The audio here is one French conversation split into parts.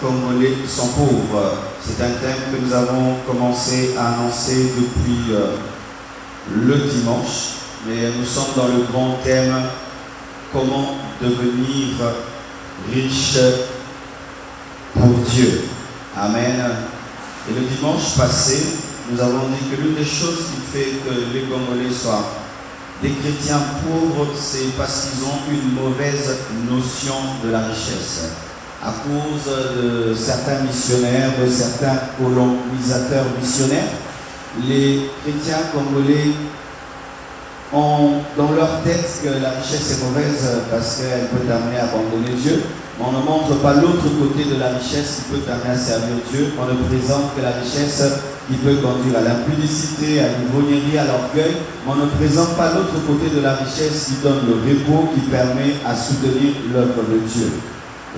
Congolais sont pauvres. C'est un thème que nous avons commencé à annoncer depuis le dimanche, mais nous sommes dans le grand thème comment devenir riche pour Dieu. Amen. Et le dimanche passé, nous avons dit que l'une des choses qui fait que les Congolais soient des chrétiens pauvres, c'est parce qu'ils ont une mauvaise notion de la richesse. À cause de certains missionnaires, de certains colonisateurs missionnaires, les chrétiens congolais ont dans leur tête que la richesse est mauvaise parce qu'elle peut t'amener à abandonner Dieu. Mais on ne montre pas l'autre côté de la richesse qui peut t'amener à servir Dieu. On ne présente que la richesse qui peut conduire à l'impudicité, à l'ivrognerie, à l'orgueil. Mais on ne présente pas l'autre côté de la richesse qui donne le repos, qui permet à soutenir l'œuvre de Dieu.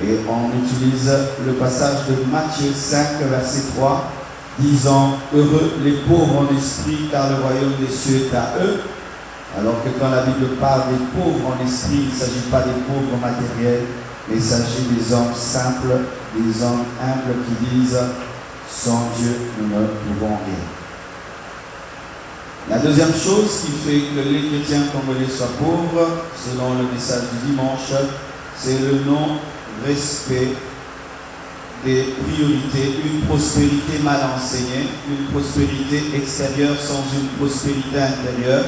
Et on utilise le passage de Matthieu 5, verset 3, disant « Heureux les pauvres en esprit, car le royaume des cieux est à eux. » Alors que quand la Bible parle des pauvres en esprit, il ne s'agit pas des pauvres matériels, mais il s'agit des hommes simples, des hommes humbles qui disent « Sans Dieu, nous ne pouvons rien. » La deuxième chose qui fait que les chrétiens congolais soient pauvres, selon le message du dimanche, c'est le non-respect des priorités, une prospérité mal enseignée, une prospérité extérieure sans une prospérité intérieure.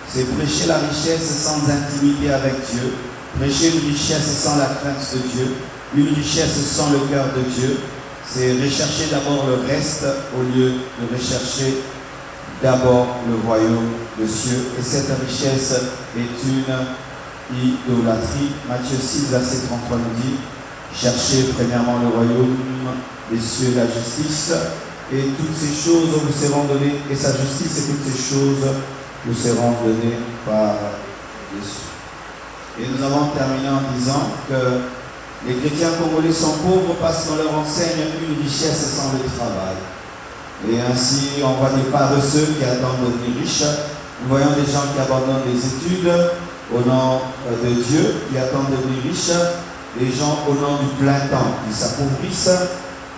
C'est prêcher la richesse sans intimité avec Dieu, prêcher une richesse sans la crainte de Dieu, une richesse sans le cœur de Dieu. C'est rechercher d'abord le reste au lieu de rechercher d'abord le royaume des cieux. Et cette richesse est une idolâtrie. Matthieu 6, verset 33 nous dit « Cherchez premièrement le royaume des cieux et la justice, et toutes ces choses vous seront données, et sa justice et toutes ces choses nous seront données par Jésus. » Et nous avons terminé en disant que les chrétiens congolais sont pauvres parce qu'on leur enseigne une richesse sans le travail. Et ainsi, on voit des paresseux qui attendent de devenir riches. Nous voyons des gens qui abandonnent les études au nom de Dieu, qui attendent de devenir riches. Des gens au nom du plein temps qui s'appauvrissent.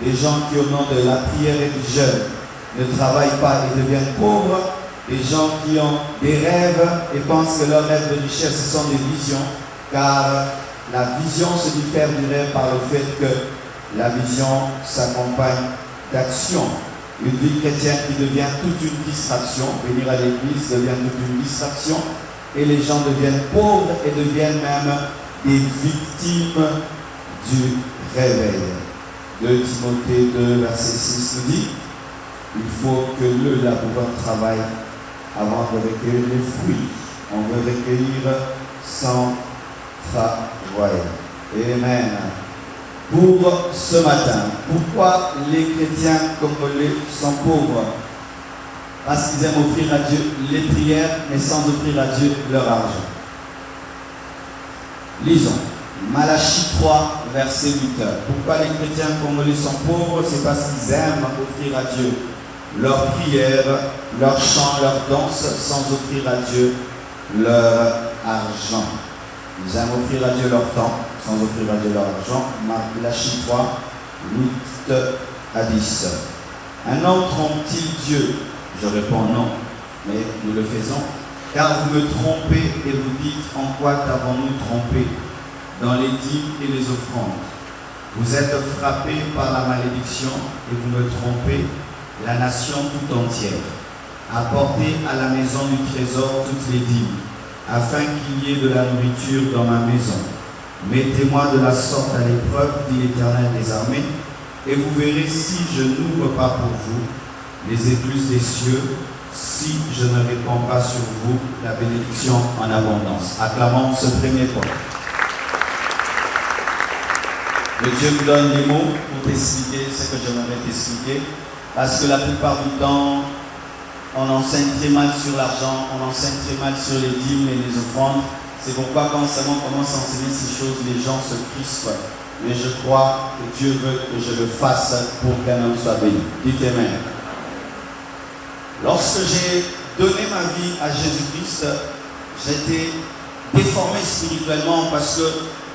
Des gens qui au nom de la prière et du jeûne ne travaillent pas et deviennent pauvres. Des gens qui ont des rêves et pensent que leurs rêves de richesse sont des visions, car la vision se diffère du rêve par le fait que la vision s'accompagne d'action. Une vie chrétienne qui devient toute une distraction, venir à l'église devient toute une distraction, et les gens deviennent pauvres et deviennent même des victimes du réveil. 2 Timothée 2, verset 6 nous dit « Il faut que le laboureur travaille avant de recueillir les fruits. On veut recueillir sans travail. » Amen. Pour ce matin, pourquoi les chrétiens congolais sont pauvres? Parce qu'ils aiment offrir à Dieu les prières, mais sans offrir à Dieu leur argent. Lisons. Malachie 3, verset 8. Pourquoi les chrétiens congolais sont pauvres? C'est parce qu'ils aiment offrir à Dieu leurs prières, leurs chants, leurs danses, sans offrir à Dieu leur argent. Ils aiment offrir à Dieu leur temps, sans offrir à Dieu leur argent. Malachie 3, 8 à 10. Un homme trompe-t-il Dieu? Je réponds non, mais nous le faisons. Car vous me trompez et vous dites en quoi t'avons-nous trompé? Dans les dîmes et les offrandes. Vous êtes frappés par la malédiction et vous me trompez, la nation tout entière. Apportez à la maison du trésor toutes les dîmes, afin qu'il y ait de la nourriture dans ma maison. Mettez-moi de la sorte à l'épreuve, dit l'Éternel des armées, et vous verrez si je n'ouvre pas pour vous les écluses des cieux, si je ne répands pas sur vous la bénédiction en abondance. Acclamons ce premier point. Que Dieu me donne les mots pour t'expliquer ce que j'aimerais t'expliquer. Parce que la plupart du temps, on enseigne très mal sur l'argent, on enseigne très mal sur les dîmes et les offrandes. C'est pourquoi quand seulement on commence à enseigner ces choses, les gens se crispent. Mais je crois que Dieu veut que je le fasse pour qu'un homme soit béni. Dites Amen. Lorsque j'ai donné ma vie à Jésus-Christ, j'étais déformé spirituellement parce que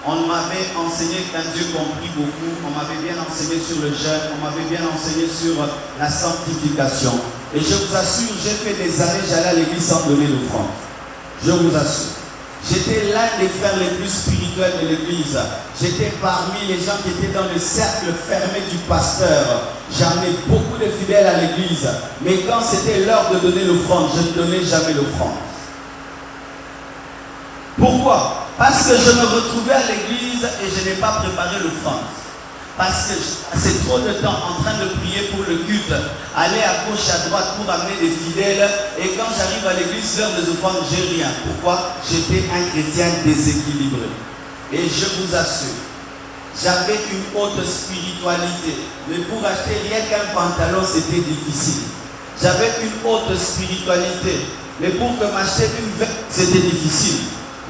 On m'avait enseigné qu'un Dieu compris beaucoup, on m'avait bien enseigné sur le jeûne, on m'avait bien enseigné sur la sanctification. Et je vous assure, j'ai fait des années, j'allais à l'église sans donner l'offrande. Je vous assure. J'étais l'un des frères les plus spirituels de l'église. J'étais parmi les gens qui étaient dans le cercle fermé du pasteur. J'amenais beaucoup de fidèles à l'église. Mais quand c'était l'heure de donner l'offrande, je ne donnais jamais l'offrande. Pourquoi? Parce que je me retrouvais à l'église et je n'ai pas préparé l'offrande. Parce que c'est trop de temps en train de prier pour le culte, aller à gauche, à droite pour amener des fidèles. Et quand j'arrive à l'église, l'heure des offrandes, j'ai rien. Pourquoi? J'étais un chrétien déséquilibré. Et je vous assure, j'avais une haute spiritualité. Mais pour acheter rien qu'un pantalon, c'était difficile. J'avais une haute spiritualité. Mais pour que m'acheter une veste, c'était difficile.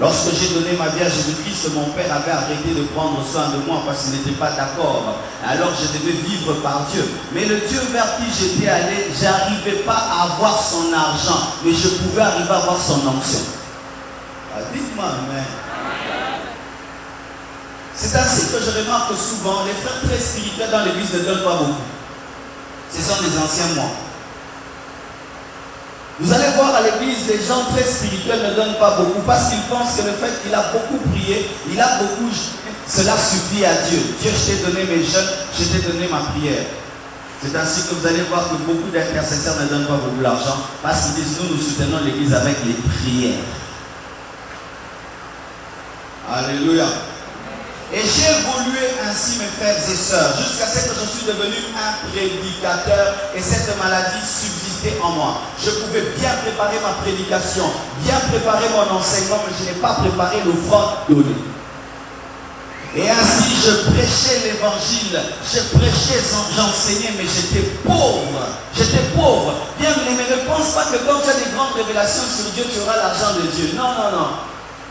Lorsque j'ai donné ma vie à Jésus-Christ, mon père avait arrêté de prendre soin de moi parce qu'il n'était pas d'accord. Alors je devais vivre par Dieu. Mais le Dieu vers qui j'étais allé, je n'arrivais pas à avoir son argent, mais je pouvais arriver à avoir son onction. Dites-moi, amen. C'est ainsi que je remarque souvent, les frères très spirituels dans l'église ne donnent pas beaucoup. Ce sont des anciens mois. Vous allez voir à l'église, les gens très spirituels ne donnent pas beaucoup parce qu'ils pensent que le fait qu'il a beaucoup prié, il a beaucoup jeûné, cela suffit à Dieu. Dieu, je t'ai donné mes jeûnes, je t'ai donné ma prière. C'est ainsi que vous allez voir que beaucoup d'intercesseurs ne donnent pas beaucoup d'argent parce qu'ils disent, nous soutenons l'église avec les prières. Alléluia. Et j'ai évolué ainsi, mes frères et sœurs, jusqu'à ce que je suis devenu un prédicateur et cette maladie subsistait en moi. Je pouvais bien préparer ma prédication, bien préparer mon enseignement, mais je n'ai pas préparé l'offrande donnée. Et ainsi, je prêchais l'évangile, je prêchais, j'enseignais, mais j'étais pauvre. J'étais pauvre. Bien, mais ne pense pas que quand tu as des grandes révélations sur Dieu, tu auras l'argent de Dieu. Non, non, non.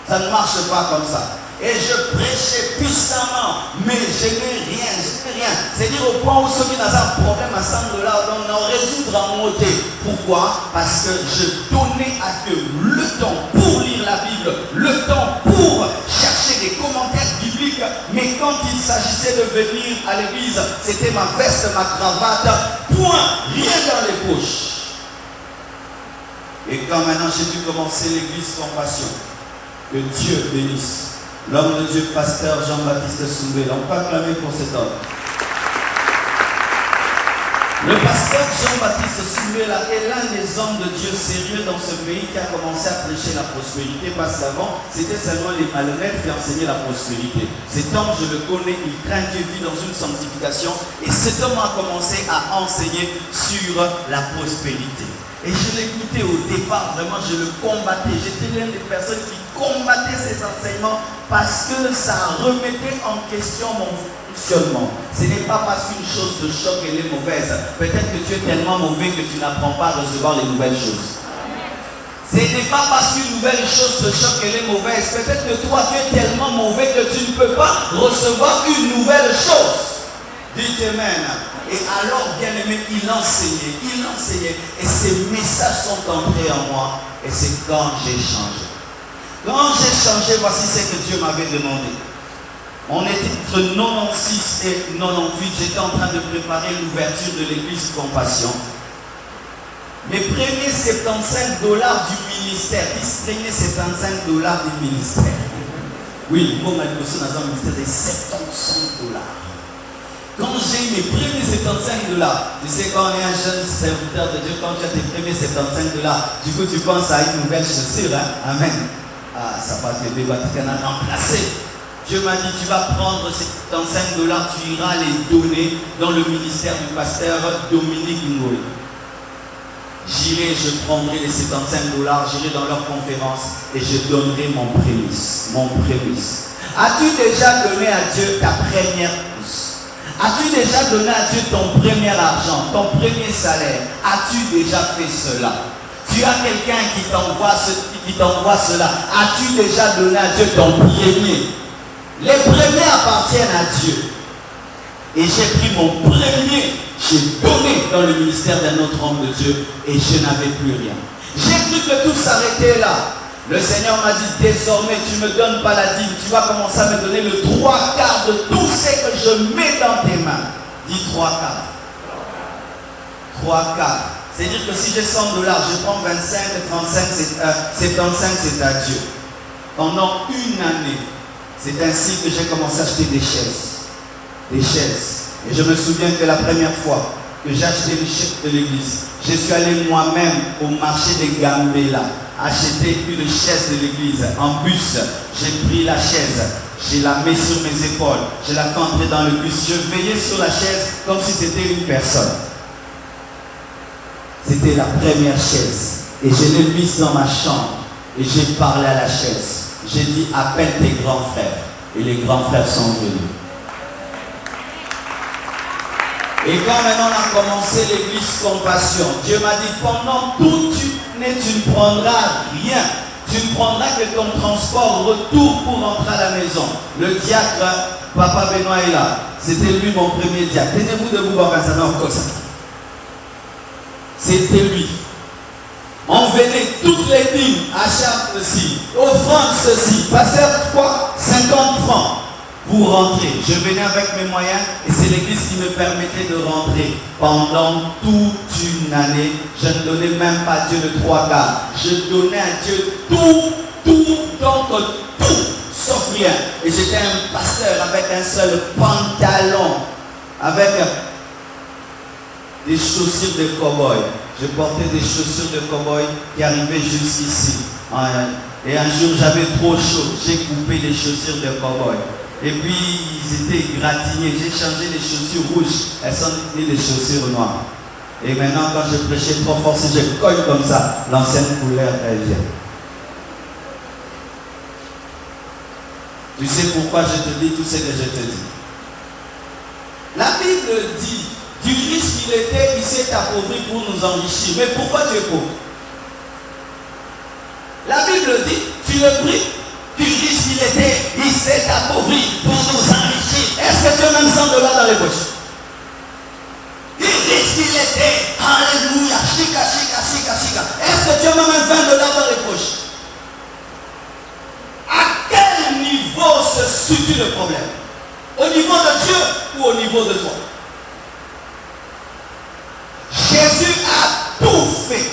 Ça ne marche pas comme ça. Et je prêchais puissamment, mais je n'ai rien, C'est-à-dire au point où ceux qui n'ont un problème à $100, on en résoudre en monter. Pourquoi? Parce que je donnais à Dieu le temps pour lire la Bible, le temps pour chercher des commentaires bibliques, mais quand il s'agissait de venir à l'église, c'était ma veste, ma cravate, point, rien dans les poches. Et quand maintenant j'ai dû commencer l'église Compassion, que Dieu bénisse. L'homme de Dieu, pasteur Jean-Baptiste Soumbé. On peut acclamer pour cet homme. Le pasteur Jean-Baptiste Soumbé est l'un des hommes de Dieu sérieux dans ce pays qui a commencé à prêcher la prospérité, parce qu'avant, c'était seulement les malhonnêtes qui enseignaient la prospérité. Cet homme, je le connais, il craint Dieu, vit dans une sanctification, et cet homme a commencé à enseigner sur la prospérité. Et je l'écoutais au départ, vraiment je le combattais. J'étais l'une des personnes qui combattait ces enseignements parce que ça remettait en question mon fonctionnement. Ce n'est pas parce qu'une chose te choque, elle est mauvaise. Peut-être que tu es tellement mauvais que tu n'apprends pas à recevoir les nouvelles choses. Ce n'est pas parce qu'une nouvelle chose te choque, elle est mauvaise. Peut-être que toi tu es tellement mauvais que tu ne peux pas recevoir une nouvelle chose. Dites Amen. Et alors, bien aimé, il enseignait, et ces messages sont entrés en moi, et c'est quand j'ai changé. Quand j'ai changé, voici ce que Dieu m'avait demandé. On était entre 96 et 98, j'étais en train de préparer l'ouverture de l'église Compassion. Mes premiers $75 du ministère, les premiers $75 du ministère. Oui, moi, ma négociation dans un ministère de $75. Quand j'ai eu mes premiers $75, tu sais, quand on est un jeune serviteur de Dieu, quand tu as tes premiers $75, du coup tu penses à une nouvelle chaussure, hein? Amen. Ah, ça va te débattre, tu en as remplacé. Dieu m'a dit, tu vas prendre ces $75, tu iras les donner dans le ministère du pasteur Dominique Ngoï. J'irai, je prendrai les $75, j'irai dans leur conférence et je donnerai mon prémisse. Mon prémisse. As-tu déjà donné à Dieu ta première pousse? As-tu déjà donné à Dieu ton premier argent, ton premier salaire? As-tu déjà fait cela? Tu as quelqu'un qui t'envoie cela. As-tu déjà donné à Dieu ton premier? Les premiers appartiennent à Dieu. Et j'ai pris mon premier, j'ai donné dans le ministère d'un autre homme de Dieu et je n'avais plus rien. J'ai cru que tout s'arrêtait là. Le Seigneur m'a dit, désormais, tu ne me donnes pas la dîme, tu vas commencer à me donner le 3/4 de tout ce que je mets dans tes mains. Dis 3/4. 3/4. C'est-à-dire que si j'ai $100, je prends 25, 35, 75, c'est à Dieu. Pendant une année, c'est ainsi que j'ai commencé à acheter des chaises. Des chaises. Et je me souviens que la première fois que j'ai acheté les chaises de l'église, je suis allé moi-même au marché des Gambela, acheter une chaise de l'église en bus. J'ai pris la chaise, je la mets sur mes épaules, je la fais entrer dans le bus, je veillais sur la chaise comme si c'était une personne. C'était la première chaise. Et je l'ai mise dans ma chambre. Et j'ai parlé à la chaise. J'ai dit, appelle tes grands frères. Et les grands frères sont venus. Et quand maintenant on a commencé l'église Compassion, Dieu m'a dit, pendant toute une année, tu ne prendras rien. Tu ne prendras que ton transport retour pour rentrer à la maison. Le diacre, Papa Benoît est là. C'était lui mon premier diacre. Tenez-vous debout, Papa Sana, comme ça. C'était lui. On venait toutes les dîmes, achats ceci, offrande ceci, passer quoi 50 francs pour rentrer. Je venais avec mes moyens et c'est l'église qui me permettait de rentrer. Pendant toute une année, je ne donnais même pas à Dieu le 3/4. Je donnais à Dieu tout, donc tout, sauf rien. Et j'étais un pasteur avec un seul pantalon, avec des chaussures de cow-boy. Je portais des chaussures de cow-boy qui arrivaient jusqu'ici. Et un jour, j'avais trop chaud. J'ai coupé les chaussures de cow-boy. Et puis, ils étaient gratignés. J'ai changé les chaussures rouges. Elles sont devenues des chaussures noires. Et maintenant, quand je prêchais trop fort, si je cogne comme ça, l'ancienne couleur, elle vient. Tu sais pourquoi je te dis tout ce que je te dis? La Bible dit, du riche qu'il était, il s'est appauvri pour nous enrichir. Mais pourquoi tu es pauvre? La Bible dit, tu le pries, du riche qu'il était, il s'est appauvri pour nous enrichir. Est-ce que tu as même $100 dans les poches? Du riche qu'il était, alléluia, chica. Est-ce que tu as même $20 dans les poches? À quel niveau se situe le problème? Au niveau de Dieu ou au niveau de toi? Jésus a tout fait.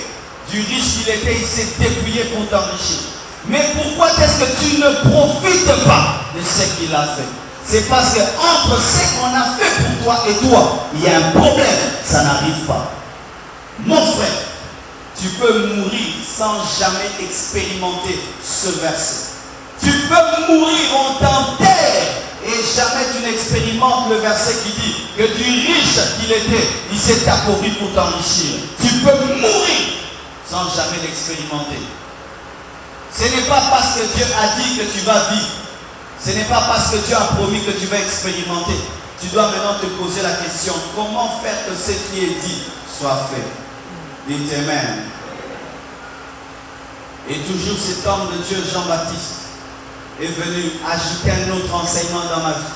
Du riche qu'il était, il s'est dépouillé pour t'enrichir. Mais pourquoi est-ce que tu ne profites pas de ce qu'il a fait? C'est parce que entre ce qu'on a fait pour toi et toi, il y a un problème. Ça n'arrive pas. Mon frère, tu peux mourir sans jamais expérimenter ce verset. Tu peux mourir, on t'enterre. Et jamais tu n'expérimentes le verset qui dit que du riche qu'il était, il s'est appauvri pour t'enrichir. Tu peux mourir sans jamais l'expérimenter. Ce n'est pas parce que Dieu a dit que tu vas vivre. Ce n'est pas parce que Dieu a promis que tu vas expérimenter. Tu dois maintenant te poser la question, comment faire que ce qui est dit soit fait? Dites Amen. Et toujours cet homme de Dieu, Jean-Baptiste, est venu ajouter un autre enseignement dans ma vie.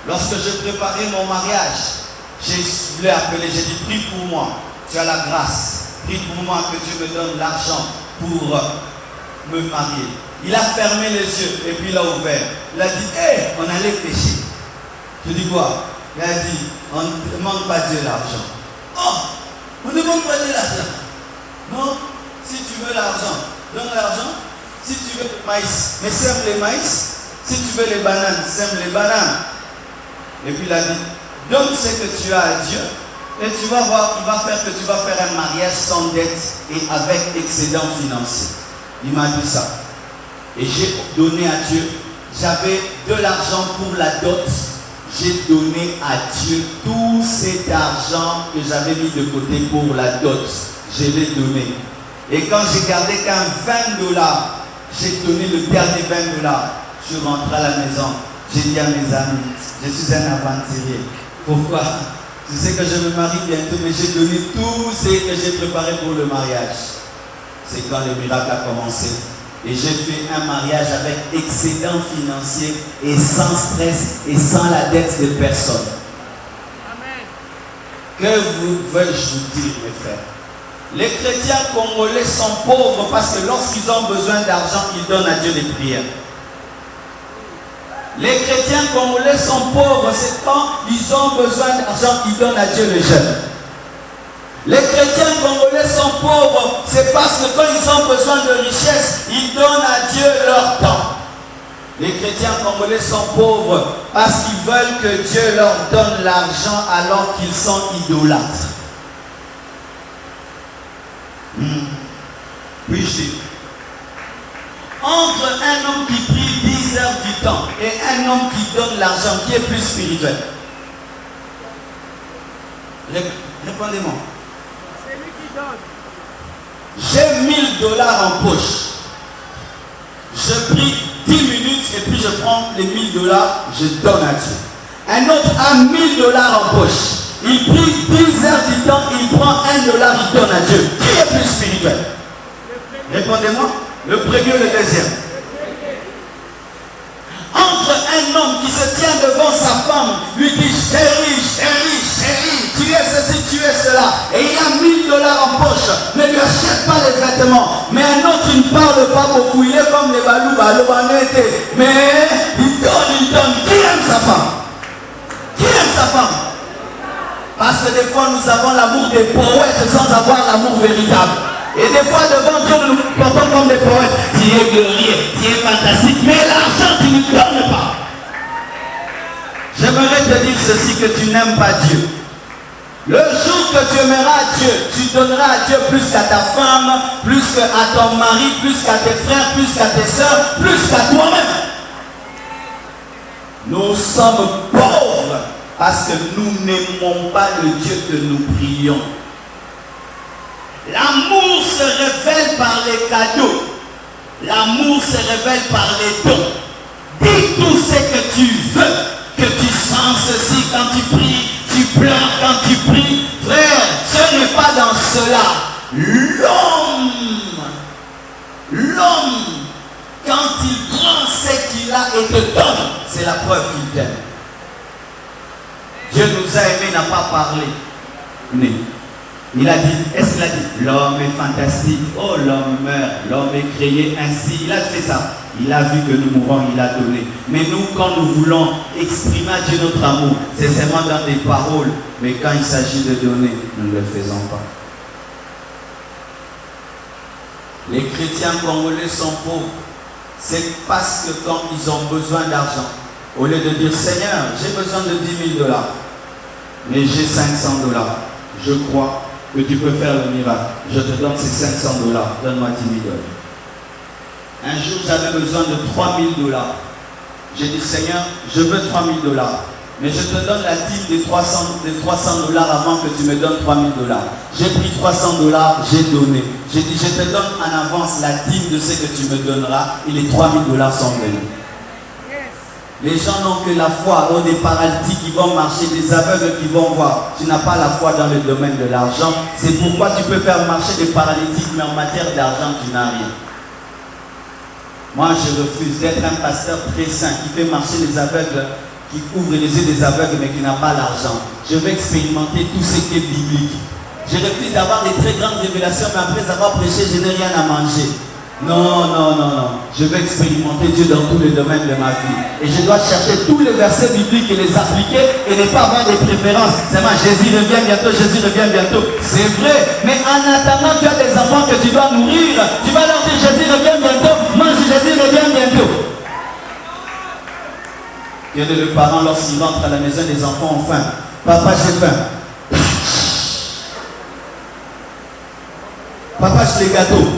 Lorsque je préparais mon mariage, j'ai voulu appeler, j'ai dit, prie pour moi, tu as la grâce, prie pour moi que Dieu me donne l'argent pour me marier. Il a fermé les yeux et puis il a ouvert. Il a dit, hé, on allait pécher. Je dis quoi? Il a dit, on ne demande pas Dieu l'argent. Oh, on ne demande pas Dieu l'argent. Non, si tu veux l'argent, donne l'argent. Si tu veux le maïs, mais sème les maïs. Si tu veux les bananes, sème les bananes. Et puis il a dit, donne ce que tu as à Dieu. Et tu vas voir, il va faire que tu vas faire un mariage sans dette et avec excédent financier. Il m'a dit ça. Et j'ai donné à Dieu. J'avais de l'argent pour la dot. J'ai donné à Dieu tout cet argent que j'avais mis de côté pour la dot. Je l'ai donné. Et quand j'ai gardé qu'un $20, j'ai donné le dernier $20. Je suis rentré à la maison. J'ai dit à mes amis, je suis un aventurier. Pourquoi? Je sais que je me marie bientôt, mais j'ai donné tout ce que j'ai préparé pour le mariage. C'est quand le miracle a commencé. Et j'ai fait un mariage avec excédent financier et sans stress et sans la dette de personne. Amen. Que veux-je vous dire, mes frères? Les chrétiens congolais sont pauvres parce que lorsqu'ils ont besoin d'argent, ils donnent à Dieu des prières. Les chrétiens congolais sont pauvres, c'est quand ils ont besoin d'argent, ils donnent à Dieu le jeûne. Les chrétiens congolais sont pauvres, c'est parce que quand ils ont besoin de richesse, ils donnent à Dieu leur temps. Les chrétiens congolais sont pauvres parce qu'ils veulent que Dieu leur donne l'argent alors qu'ils sont idolâtres. Puis-je dire, entre un homme qui prie 10 heures du temps et un homme qui donne l'argent, qui est plus spirituel? Répondez-moi. C'est lui qui donne. J'ai $1000 en poche. Je prie 10 minutes et puis je prends les $1000, je donne à Dieu. Un autre a $1000 en poche. Il prie 10 heures du temps, il prend $1, il donne à Dieu. Qui est plus spirituel? Répondez-moi. Le premier ou le deuxième? Entre un homme qui se tient devant sa femme, lui dit chérie, chérie, chérie, tu es ceci, tu es cela, et il a $1000 en poche, ne lui achète pas les vêtements. Mais un autre, il ne parle pas beaucoup, il est comme les balou, mais il donne. Qui aime sa femme? Qui aime sa femme? Parce que des fois nous avons l'amour des poètes sans avoir l'amour véritable. Et des fois devant Dieu nous nous portons comme des poètes. Tu es glorieux, tu es fantastique, mais l'argent tu ne donnes pas. J'aimerais te dire ceci, que tu n'aimes pas Dieu. Le jour que tu aimeras Dieu, tu donneras à Dieu plus qu'à ta femme, plus qu'à ton mari, plus qu'à tes frères, plus qu'à tes soeurs, plus qu'à toi-même. Nous sommes pauvres parce que nous n'aimons pas le Dieu que nous prions. L'amour se révèle par les cadeaux. L'amour se révèle par les dons. Dis tout ce que tu veux, que tu sens ceci quand tu pries, tu pleures quand tu pries. Frère, ce n'est pas dans cela. L'homme, quand il prend ce qu'il a et te donne, c'est la preuve qu'il t'aime. Dieu nous a aimés, n'a pas parlé. Il a dit, est-ce qu'il a dit, l'homme est fantastique, oh l'homme meurt, l'homme est créé ainsi, il a fait ça. Il a vu que nous mourons, il a donné. Mais nous, quand nous voulons exprimer à Dieu notre amour, c'est seulement dans des paroles. Mais quand il s'agit de donner, nous ne le faisons pas. Les chrétiens congolais sont pauvres. C'est parce que quand ils ont besoin d'argent, au lieu de dire, Seigneur, j'ai besoin de $10 000, mais j'ai $500, je crois que tu peux faire le miracle. Je te donne ces $500, donne-moi $10 000. Un jour, j'avais besoin de $3 000. J'ai dit, Seigneur, je veux $3 000, mais je te donne la dîme des 300 $ avant que tu me donnes $3 000. J'ai pris $300, j'ai donné. J'ai dit, je te donne en avance la dîme de ce que tu me donneras, et les $3 000 sont venus. Les gens n'ont que la foi, ou des paralytiques qui vont marcher, des aveugles qui vont voir. Tu n'as pas la foi dans le domaine de l'argent. C'est pourquoi tu peux faire marcher des paralytiques, mais en matière d'argent, tu n'as rien. Moi, je refuse d'être un pasteur très saint qui fait marcher les aveugles, qui ouvre les yeux des aveugles, mais qui n'a pas l'argent. Je veux expérimenter tout ce qui est biblique. Je refuse d'avoir des très grandes révélations, mais après avoir prêché, je n'ai rien à manger. Non. Je veux expérimenter Dieu dans tous les domaines de ma vie. Et je dois chercher tous les versets bibliques et les appliquer et ne pas avoir des préférences. C'est moi, Jésus revient bientôt, Jésus revient bientôt. C'est vrai. Mais en attendant, tu as des enfants que tu dois nourrir. Tu vas leur dire, Jésus revient bientôt. Mange, Jésus revient bientôt. Quel est le parent lorsqu'il rentre à la maison, les enfants ont faim? Papa, j'ai faim. Papa, j'ai les gâteaux.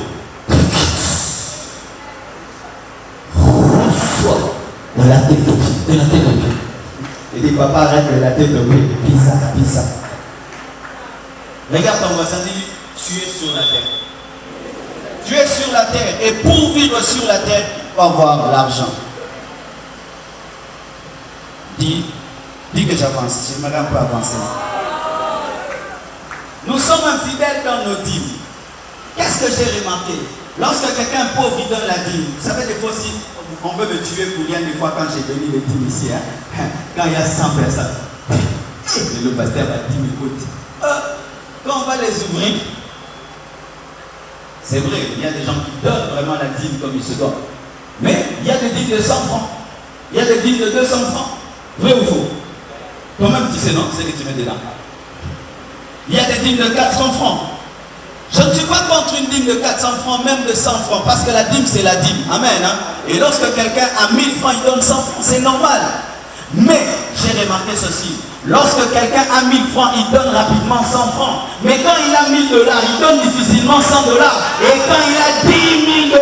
De la tête au pied, de la tête au pied. Il dit, papa, arrête de la tête au pied. Pisa. Regarde ton voisin, dis, tu es sur la terre. Tu es sur la terre. Et pour vivre sur la terre, il faut avoir l'argent. Dis que j'avance. J'aimerais un peu avancer. Nous sommes infidèles dans nos dîmes. Qu'est-ce que j'ai remarqué? Lorsque quelqu'un pauvre il donne la dîme, vous savez des fois si on veut me tuer pour rien, des fois quand j'ai donné les dîmes ici, quand il y a 100 personnes, et le pasteur a dit, écoute, quand on va les ouvrir, C'est vrai, il y a des gens qui donnent vraiment la dîme comme il se doit. Mais il y a des dîmes de 100 francs. Il y a des dîmes de 200 francs. Vrai ou faux? Toi-même tu sais non, c'est que tu mets dedans. Il y a des dîmes de 400 francs. Je ne suis pas contre une dîme de 400 francs, même de 100 francs, parce que la dîme c'est la dîme. Amen. Hein? Et lorsque quelqu'un a 1000 francs, il donne 100 francs, c'est normal. Mais j'ai remarqué ceci. Lorsque quelqu'un a 1000 francs, il donne rapidement 100 francs. Mais quand il a 1000 $, il donne difficilement 100 $. Et quand il a 10 000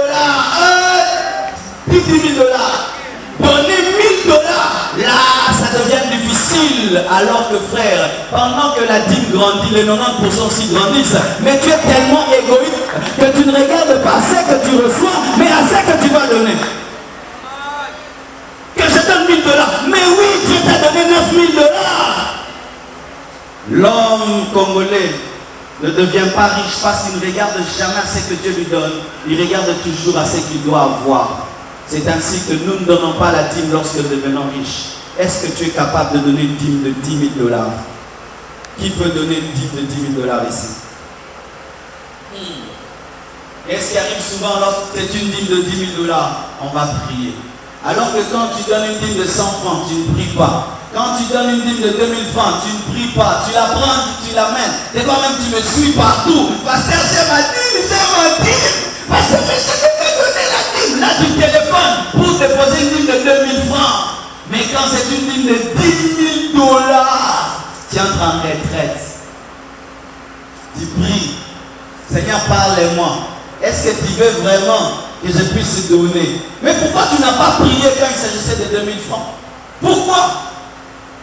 $, 10 000 $, donner 1000 $, là, ça devient difficile. Alors que frère, pendant que la dîme grandit, les 90% aussi grandissent. Mais tu es tellement égoïste que tu ne regardes pas ce que tu reçois, mais à ce que tu vas donner. Que je donne 1000 $. Mais oui, Dieu t'a donné 9000 $. L'homme congolais ne devient pas riche parce qu'il ne regarde jamais à ce que Dieu lui donne. Il regarde toujours à ce qu'il doit avoir. C'est ainsi que nous ne donnons pas la dîme lorsque nous devenons riches. Est-ce que tu es capable de donner une dîme de 10 000 $? Qui peut donner une dîme de 10 000 $ ici? Et ce qui arrive souvent lorsque c'est une dîme de 10 000 $, on va prier. Alors que quand tu donnes une dîme de 100 francs, tu ne pries pas. Quand tu donnes une dîme de 2000 francs, tu ne pries pas. Tu la prends, tu l'amènes. Et toi-même, tu me suis partout. Pasteur, j'ai ma dîme, j'ai ma dîme. Pasteur, mais je t'ai donné la dîme. Là, tu téléphones pour déposer une dîme de 2000 francs. Mais quand c'est une dîme de 10 000 $, tu entres en retraite. Tu pries. Seigneur, parle-moi. Est-ce que tu veux vraiment que je puisse donner? Mais pourquoi tu n'as pas prié quand il s'agissait de 2000 francs?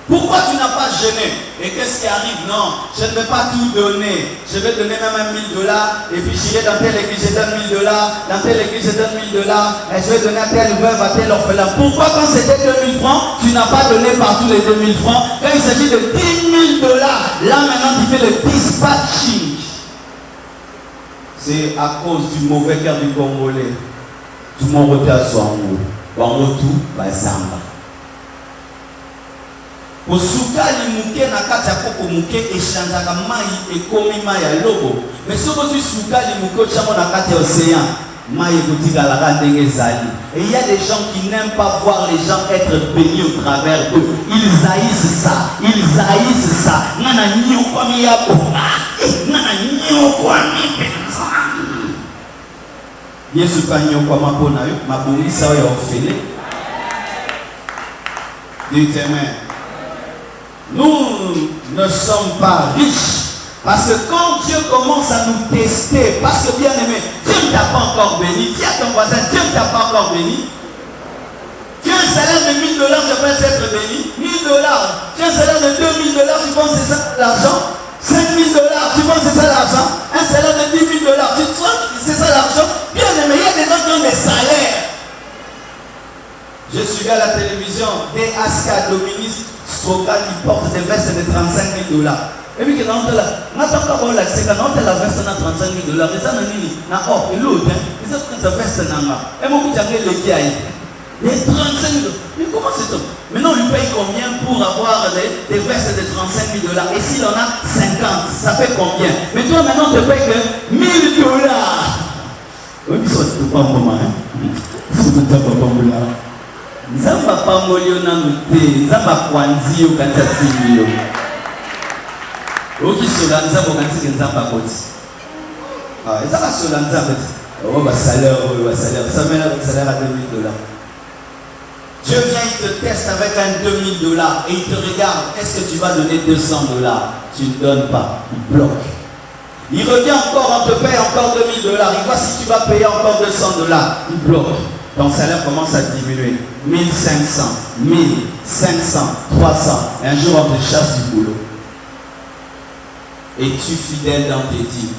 Pourquoi tu n'as pas jeûné? Et qu'est-ce qui arrive? Non, je ne vais pas tout donner. Je vais donner même 1000 $. Et puis j'irai dans telle église, je donne 1000 $. Dans telle église, je donne 1000 $. Et je vais donner à telle veuve, à tel orphelin. Pourquoi quand c'était 2000 francs, tu n'as pas donné partout les 2000 francs? Quand il s'agit de 10 000 $, là maintenant tu fais le dispatching. C'est à cause du mauvais cœur du Congolais. Tout le monde retient son mot. Bango tout, bazamba. Osuka limuke na kati ya koko muke echangeaka mai ekomi mai ya lobo. Mais soki ozwi suka limuke otiango na kati ya océan, mai ekotikalaka ndenge ezali. Et il y a des gens qui n'aiment pas voir les gens être bénis au travers d'eux. Ils haïssent ça. Ils haïssent ça. Nana nyokwami ya boba. Nana nyokwami penza. Yesu kanyokwama pona yo mabongisa oyo ofele. Dites amen. Nous ne sommes pas riches. Parce que quand Dieu commence à nous tester, parce que bien aimé, Dieu ne t'a pas encore béni. Dis à ton voisin, Dieu ne t'a pas encore béni. Tu as un salaire de 1000 $, tu penses être béni. 1000 $. Tu as un salaire de 2000 $, tu penses que c'est ça l'argent. 5000 $, tu penses que c'est ça l'argent. Un salaire de 10 000 $, tu penses que c'est ça l'argent. Bien aimé, il y a des gens qui ont des salaires. Je suivais à la télévision des Aska Dominique Stroka qui portent des vestes de 35 000 $. Et puis, quand on est là, on a la veste de 35 000 $. Et ça, et l'autre, ils ont pris sa veste. Et moi, vous avez le qui a été. Les 35 000 $. Mais comment c'est ça? Maintenant, on lui paye combien pour avoir des vestes de 35 000 $? Et s'il en a 50, ça fait combien? Mais toi, maintenant, on te paye que 1000 $. Oui, mais ça, c'est pas un moment. C'est pas un moment. Nzamba pambolio na mute, nzamba kwanzi yo kanisa simio. Oki sola nzamba kanisa nzamba koti. Ah, ezaka sola nzamba. Oh ba salaire, ça mène avec salaire à 2000 $. Dieu vient, il te teste avec un 2000 $, et il te regarde. Est-ce que tu vas donner 200 $? Tu ne donnes pas, il bloque. Il revient encore, on te paye encore 2000 $. Il voit si tu vas payer encore 200 $, il bloque. Ton salaire commence à diminuer. 1500, 1500, 300. Un jour, on te chasse du boulot. Et tu es fidèle dans tes dîmes.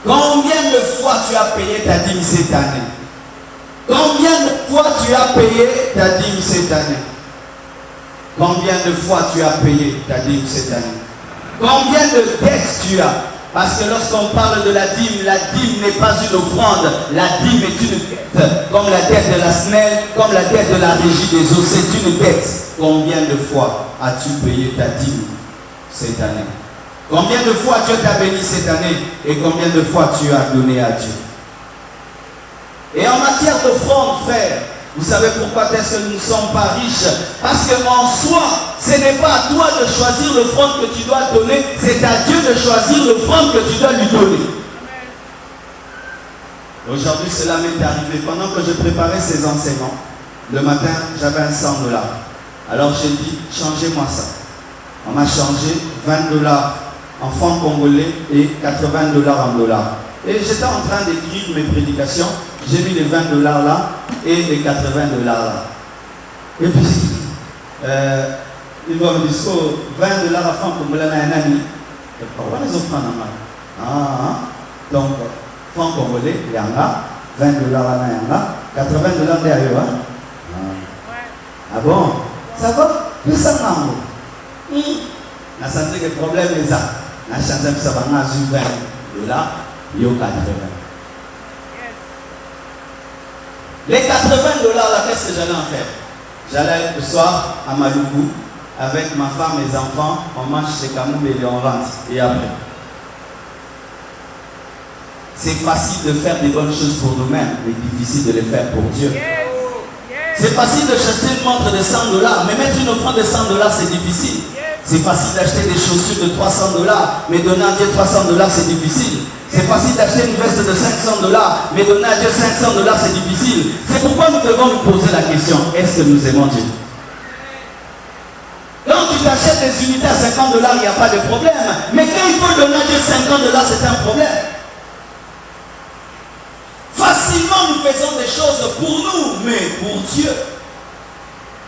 Combien de fois tu as payé ta dîme cette année? Combien de fois tu as payé ta dîme cette année? Combien de fois tu as payé ta dîme cette année? Combien de dettes tu as? Parce que lorsqu'on parle de la dîme n'est pas une offrande. La dîme est une dette. Comme la dette de la SNEL, comme la dette de la régie des eaux, c'est une dette. Combien de fois as-tu payé ta dîme cette année? Combien de fois Dieu t'a béni cette année et combien de fois tu as donné à Dieu? Et en matière d'offrande, frère, vous savez pourquoi est-ce que nous ne sommes pas riches? Parce qu'en soi, ce n'est pas à toi de choisir l'offrande que tu dois donner, c'est à Dieu de choisir l'offrande que tu dois lui donner. Aujourd'hui, cela m'est arrivé. Pendant que je préparais ces enseignements, le matin, j'avais un $100. Alors j'ai dit, changez-moi ça. On m'a changé $20 en francs congolais et $80 en dollars. Et j'étais en train d'écrire mes prédications. J'ai mis les $20 là et les $80 là. Et puis, il va me dire, $20 à francs congolais, un ami. Pourquoi les offrandes en main? Donc, francs congolais, il y en a. $20 à la $80 derrière. Ah bon? Ça va? Plus ça m'a on a senti que le problème est ça. On a chanté que ça va $20, il y a 80. Les $80 là, qu'est-ce que j'allais en faire? J'allais le soir à Maluku avec ma femme et mes enfants, on mange chez Kamoub et on rentre. Et après, c'est facile de faire des bonnes choses pour nous-mêmes, mais difficile de les faire pour Dieu. C'est facile de chercher une montre de $100, mais mettre une offrande de $100, c'est difficile. C'est facile d'acheter des chaussures de $300, mais donner à Dieu $300, c'est difficile. C'est facile d'acheter une veste de $500, mais donner à Dieu $500, c'est difficile. C'est pourquoi nous devons nous poser la question, est-ce que nous aimons Dieu? Quand tu t'achètes des unités à $50, il n'y a pas de problème. Mais quand il faut donner à Dieu $50, c'est un problème. Facilement, nous faisons des choses pour nous, mais pour Dieu.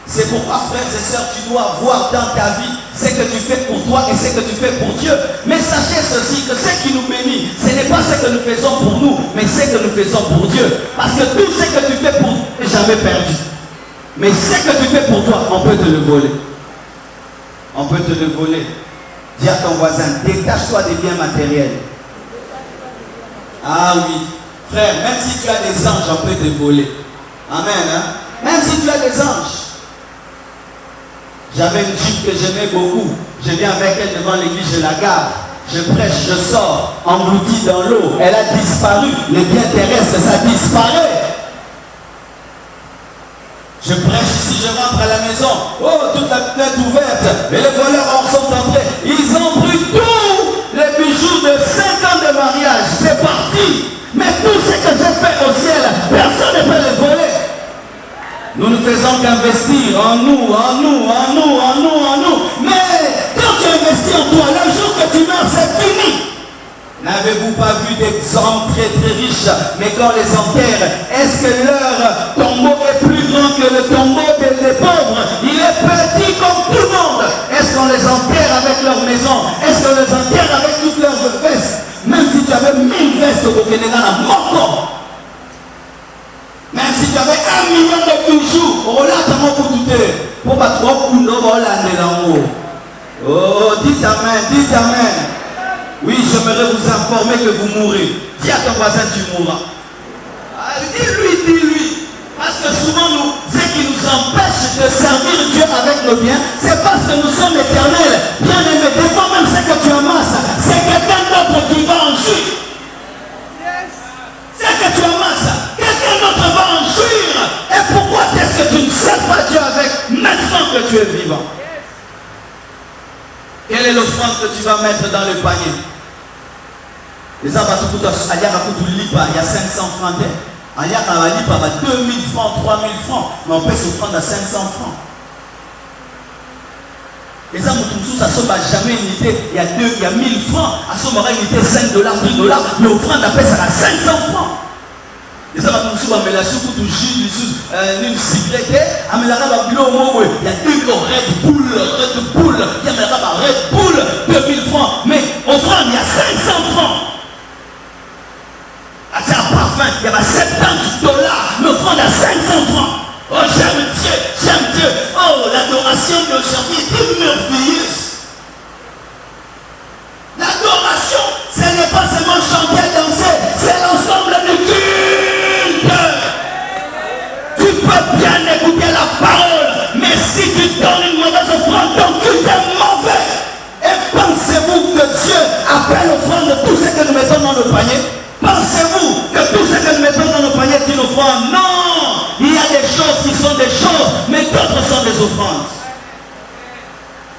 C'est pourquoi, frères et sœurs, tu dois voir dans ta vie ce que tu fais pour toi et ce que tu fais pour Dieu. Mais sachez ceci, que ce qui nous bénit, ce n'est pas ce que nous faisons pour nous, mais ce que nous faisons pour Dieu. Parce que tout ce que tu fais pour nous n'est jamais perdu. Mais ce que tu fais pour toi, on peut te le voler. On peut te le voler. Dis à ton voisin, détache-toi des biens matériels. Ah oui. Frère, même si tu as des anges, on peut te voler. Amen. Hein? Même si tu as des anges. J'avais une Jeep que j'aimais beaucoup. Je viens avec elle devant l'église, je la garde. Je prêche, je sors, englouti dans l'eau. Elle a disparu. Les biens terrestres, ça disparaît. Je prêche ici, je rentre à la maison. Oh, toute la fenêtre ouverte. Et les voleurs en sont entrés. Ils ont pris tous les bijoux de 5 ans de mariage. C'est parti. Mais tout ce que j'ai fait au ciel, personne ne peut le voler. Nous ne faisons qu'investir en nous, en nous, en nous, en nous, en nous. Mais quand tu investis en toi, le jour que tu meurs, c'est fini. N'avez-vous pas vu des hommes très très riches, mais quand on les enterre, est-ce que leur tombeau est plus grand que le tombeau des pauvres? Il est petit comme tout le monde. Est-ce qu'on les enterre avec leur maison? Est-ce qu'on les enterre avec toutes leurs vestes? Même si tu avais 1000 vestes au Kenya, même si tu avais 1 million de bijoux, pour pas trop oh, dites amen, dites amen. Oui, j'aimerais vous informer que vous mourrez. Dis à ton voisin, tu mourras. Dis-lui. Parce que souvent, ce qui nous empêche de servir Dieu avec nos biens, c'est parce que nous sommes éternels. Bien aimé, des fois même ce que tu amasses, c'est quelqu'un d'autre qui va en jouir. Ce que tu amasses, quelqu'un d'autre va en jouir. Et pourquoi est-ce que tu ne sers pas Dieu avec maintenant que tu es vivant? Quelle est l'offrande que tu vas mettre dans le panier? Les abattus, il y a 500 francs. Il y a 2000 francs, 3000 francs. Mais on peut se prendre à 500 francs. Les abattus, ça ne somme jamais unité. Il y a 1000 francs. À ce moment, unité 5 $, 10 $. Mais l'offrande appelle ça à 500 francs. Les abattus, on met la soupe, du jus, une cigarette. Il y a une Red Bull. Il y a Red Bull, 2000 francs. Mais offrande, il y a 500 francs. C'est un parfum, il y a 70 $. L'offrande à 500 francs. Oh, j'aime Dieu. Oh, l'adoration d'aujourd'hui est merveilleuse. L'adoration, ce n'est pas seulement chanter et danser, c'est l'ensemble du culte. Tu peux bien écouter la parole, mais si tu donnes une mauvaise offrande, ton culte est mauvais. Et pensez-vous que Dieu dans nos paniers? Pensez-vous que tout ce que nous mettons dans nos paniers est une offrande? Non! Il y a des choses qui sont des choses, mais d'autres sont des offrandes.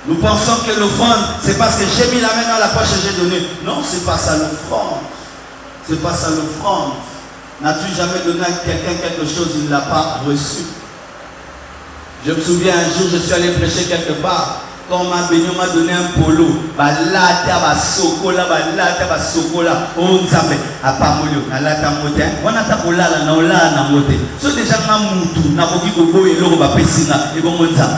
Nous pensons que l'offrande, c'est parce que j'ai mis la main dans la poche et j'ai donné. Non, c'est pas ça l'offrande. C'est pas ça l'offrande. N'as-tu jamais donné à quelqu'un quelque chose, il ne l'a pas reçu? Je me souviens un jour, je suis allé prêcher quelque part. Quand on m'a béni, on m'a donné un polo. Balata, basokola, balata, basokola. On s'appelle. À part molio, balata moté. On a ta pola, la naola, na moté. So déjà, na moutou, na boki gogo, et l'euro va pesina. Et bon, on ça.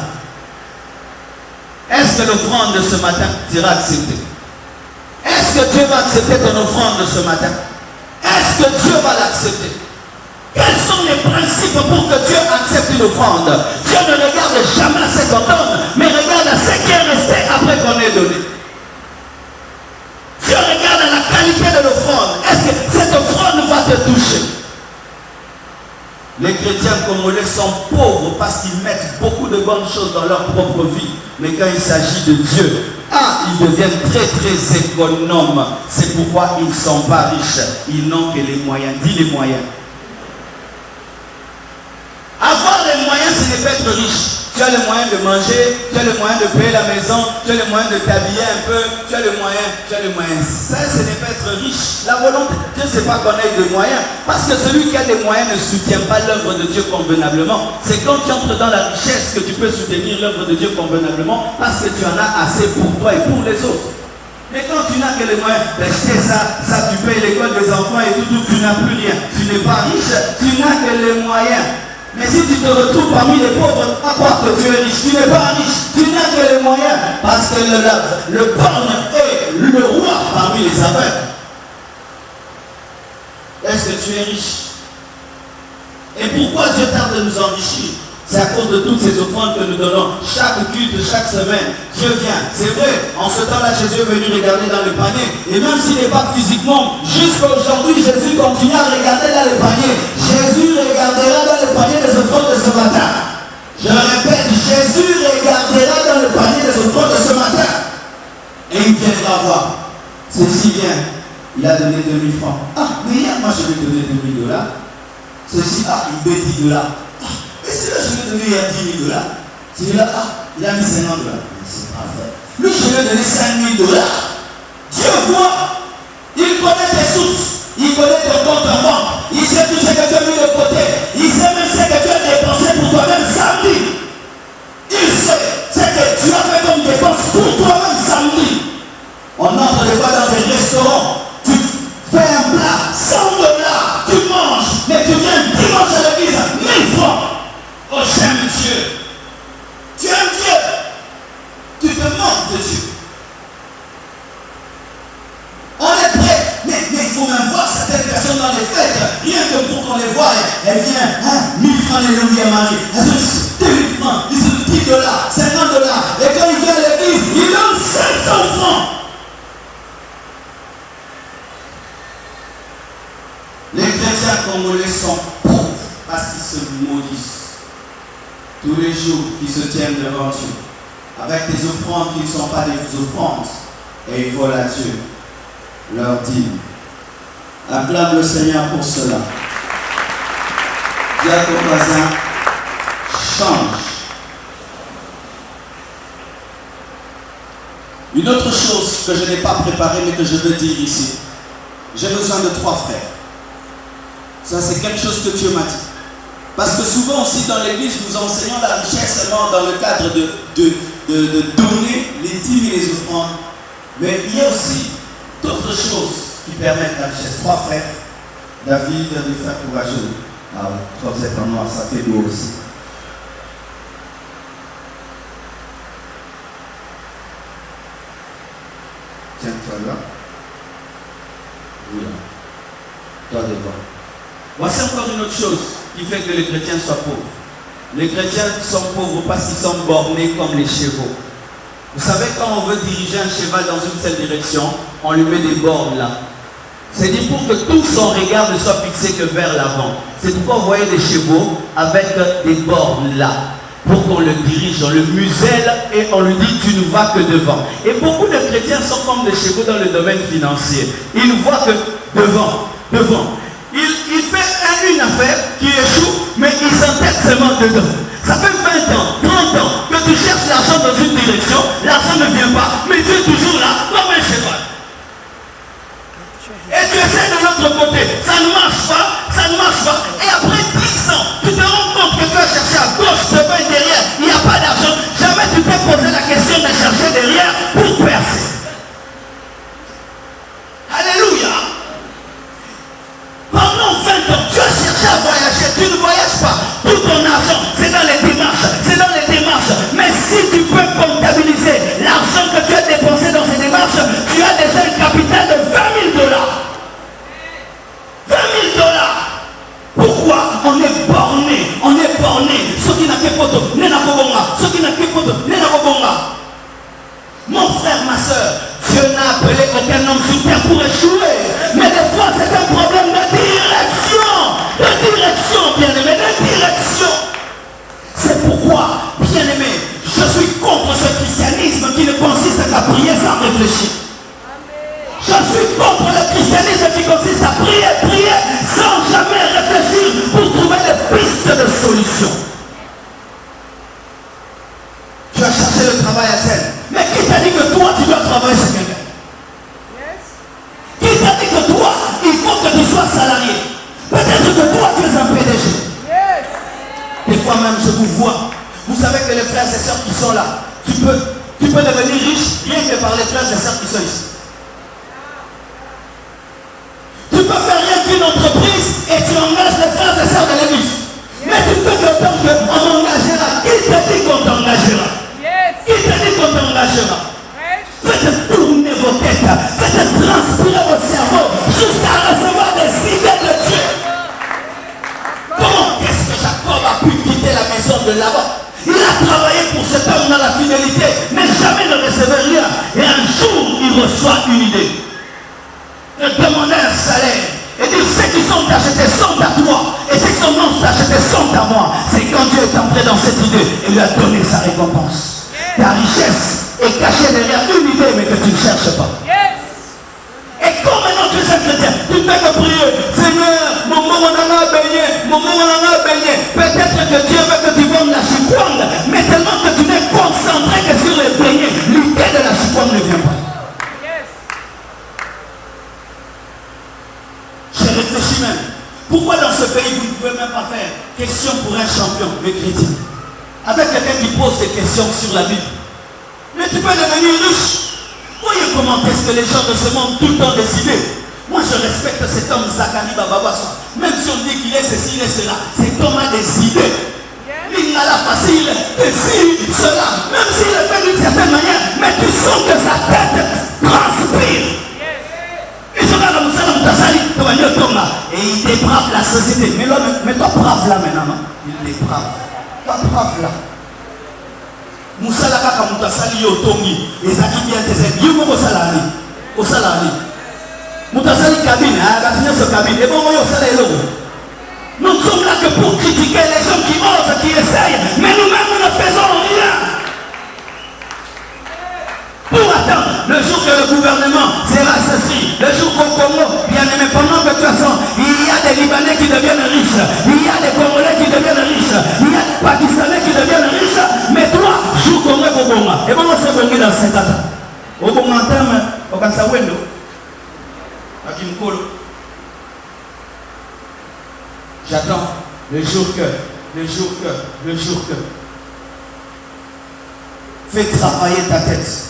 Est-ce que l'offrande de ce matin sera acceptée? Est-ce que Dieu va accepter ton offrande de ce matin? Est-ce que Dieu va l'accepter? Quels sont les principes pour que Dieu accepte une offrande? Dieu ne regarde jamais à ce qu'on donne, mais regarde à ce qui est resté après qu'on ait donné. Dieu regarde à la qualité de l'offrande. Est-ce que cette offrande va te toucher? Les chrétiens congolais sont pauvres parce qu'ils mettent beaucoup de bonnes choses dans leur propre vie. Mais quand il s'agit de Dieu, ils deviennent très très économes. C'est pourquoi ils ne sont pas riches. Ils n'ont que les moyens. Dis les moyens. Avoir les moyens, ce n'est pas être riche. Tu as les moyens de manger, tu as les moyens de payer la maison, tu as les moyens de t'habiller un peu, tu as les moyens. Ça, ce n'est pas être riche. La volonté de Dieu, ce n'est pas qu'on ait des moyens. Parce que celui qui a des moyens ne soutient pas l'œuvre de Dieu convenablement. C'est quand tu entres dans la richesse que tu peux soutenir l'œuvre de Dieu convenablement, parce que tu en as assez pour toi et pour les autres. Mais quand tu n'as que les moyens d'acheter ça, tu payes l'école des enfants et tout, tu n'as plus rien. Tu n'es pas riche, tu n'as que les moyens. Mais si tu te retrouves parmi les pauvres, à croire que tu es riche, tu n'es pas riche, tu n'as que les moyens. Parce que le borgne est le roi parmi les aveugles. Est-ce que tu es riche? Et pourquoi Dieu tarde de nous enrichir? C'est à cause de toutes ces offrandes que nous donnons. Chaque culte, chaque semaine, Dieu vient. C'est vrai, en ce temps-là, Jésus est venu regarder dans le panier. Et même s'il n'est pas physiquement, jusqu'à aujourd'hui, Jésus continue à regarder dans le panier. Jésus regardera dans le panier des offrandes de ce matin. Je répète, Jésus regardera dans le panier des offrandes de ce matin. Et il viendra voir. Ceci vient. Il a donné 2000 francs. Mais hier, moi, je lui ai donné $2000. Ceci, il met $10. Et celui-là, je lui ai donné il y a $10 000. Celui-là, il a mis $50. C'est pas vrai. Lui, je lui ai donné $5 000. Dieu voit. Il connaît tes sources. Il connaît ton compte en banque. Il sait tout ce que tu as mis de côté. Il sait même ce que tu as dépensé pour toi-même samedi. Il sait ce que tu as fait comme dépense pour toi-même samedi. On entre des fois dans des restaurants. Tu fais un plat, $100. Tu manges. Mais tu viens dimanche à l'église, 1000 francs. Oh, j'aime Dieu. Tu aimes Dieu. Tu te manques de Dieu. On est prêt. Mais il faut même voir certaines personnes dans les fêtes. Rien que pour qu'on les voie. Elles viennent, 1000 francs les louis Marie. Elles ont 2000 francs. Ils ont $10, $50. Et quand ils viennent à l'église, ils donnent 500 francs. Les chrétiens congolais sont pauvres parce qu'ils se maudissent. Tous les jours qui se tiennent devant Dieu, avec des offrandes qui ne sont pas des offrandes, et il volent à Dieu, leur dit, acclame le Seigneur pour cela. Dis à ton voisin, change. Une autre chose que je n'ai pas préparée mais que je veux dire ici, j'ai besoin de 3 frères. Ça c'est quelque chose que Dieu m'a dit. Parce que souvent aussi dans l'église, nous enseignons la richesse seulement dans le cadre de donner les dîmes et les offrandes. Mais il y a aussi d'autres choses qui permettent la richesse. 3 frères, David, des frères courageux. Ah oui, toi vous êtes en noir, ça fait beau aussi. Tiens-toi là. Oui, là. Toi devant. Voici encore une autre chose qui fait que les chrétiens soient pauvres. Les chrétiens sont pauvres parce qu'ils sont bornés comme les chevaux. Vous savez, quand on veut diriger un cheval dans une seule direction, on lui met des bornes là. C'est dit pour que tout son regard ne soit fixé que vers l'avant. C'est pourquoi vous voyez des chevaux avec des bornes là. Pour qu'on le dirige, on le muselle et on lui dit tu ne vas que devant. Et beaucoup de chrétiens sont comme des chevaux dans le domaine financier. Ils voient que devant. Il fait une affaire qui échoue, mais il s'entête seulement dedans. Ça fait 20 ans, 30 ans que tu cherches l'argent dans une direction, l'argent ne vient pas, mais tu es toujours là, comme un cheval. Et tu essaies de l'autre côté, ça ne marche pas, et après 10 ans, tu te rends compte que tu as cherché à gauche, devant et derrière, il n'y a pas d'argent. Jamais tu t'es posé la question de chercher derrière pour percer. Alléluia. Pendant 20 ans, tu as cherché à voyager, tu ne voyages pas. Tout ton argent, c'est dans les démarches, Mais si tu peux comptabiliser l'argent que tu as dépensé dans ces démarches, tu as déjà un capital de $20 000. $20 000. Pourquoi? On est borné. Ce qui n'a que poto, n'est n'a pas bonga. Mon frère, ma soeur, Dieu n'a appelé aucun homme sur terre pour échouer. Mais des fois, c'est un problème de direction. Bien-aimé, de direction. C'est pourquoi, bien-aimé, je suis contre ce christianisme qui ne consiste qu'à prier sans réfléchir. Je suis contre le christianisme qui consiste à prier sans jamais réfléchir pour trouver des pistes de solution. Tu as cherché le travail à scène. Mais qui t'a dit que toi, tu dois travailler chez quelqu'un? Qui t'a dit que toi, il faut que tu sois salarié? Peut-être que toi, tu es un PDG. Des fois même, je vous vois. Vous savez que les frères et sœurs qui sont là, tu peux devenir riche rien que par les frères et sœurs qui sont ici. Tu peux faire rien qu'une entreprise et tu engages les frères et sœurs de l'église. Mais tu peux t'entendre qu'on engagera. Qui t'a dit qu'on t'engagera? Qui t'a dit qu'on t'engagera? Faites tourner vos têtes, faites transpirer votre cerveau jusqu'à recevoir des idées de Dieu. Comment est-ce que Jacob a pu quitter la maison de Laban? Il a travaillé pour cet homme dans la fidélité, mais jamais ne recevait rien. Et un jour, il reçoit une idée. Il demandait un salaire. Et dit, ceux qui sont achetés sont à toi. Et ceux qui sont non achetés sont à moi. C'est quand Dieu est entré dans cette idée et lui a donné sa récompense. Ta richesse est cachée derrière une idée, mais que tu ne cherches pas. Et comme maintenant tu es un chrétien, tu ne fais que prier. Seigneur, mon moment a baigné. Peut-être que Dieu veut que tu vendes la chikwang, mais tellement que tu n'es concentré que sur les beignets, l'idée de la chikwang ne vient pas. J'ai réfléchi même. Pourquoi dans ce pays vous ne pouvez même pas faire question pour un champion, le chrétien, avec quelqu'un qui pose des questions sur la Bible? Mais tu peux devenir riche. Voyez comment est-ce que les gens de ce monde tout le temps décident. Moi je respecte cet homme Zakari Bababassa. Même si on dit qu'il est ceci, il est cela, cet homme a des idées. Il n'a la facile, ceci, cela. Même s'il est fait d'une certaine manière, mais tu sens que sa tête transpire. Et il débrave la société. Mais toi brave là maintenant, non? Il débrave. Toi brave là. Moussala kaka mutasali yo tongi ezaki bien tes yo moko salari au salari mutasali cabine batina ce cabine et bon yo sala eloko. Nous sommes là que pour critiquer les gens qui osent, qui essayent, mais nous-mêmes nous ne faisons rien. Pour attendre le jour que le gouvernement sera ceci, le jour qu'au Congo, bien aimé, pendant que de toute façon, il y a des Libanais qui deviennent riches, il y a des Congolais qui deviennent riches, il y a des Pakistanais qui deviennent riches, mais toi, jour Congo et Congo, et comment c'est Congo dans 50 ans? Au Congo en termes, au Kansawendo, à Kimkolo. J'attends le jour que. Fais travailler ta tête.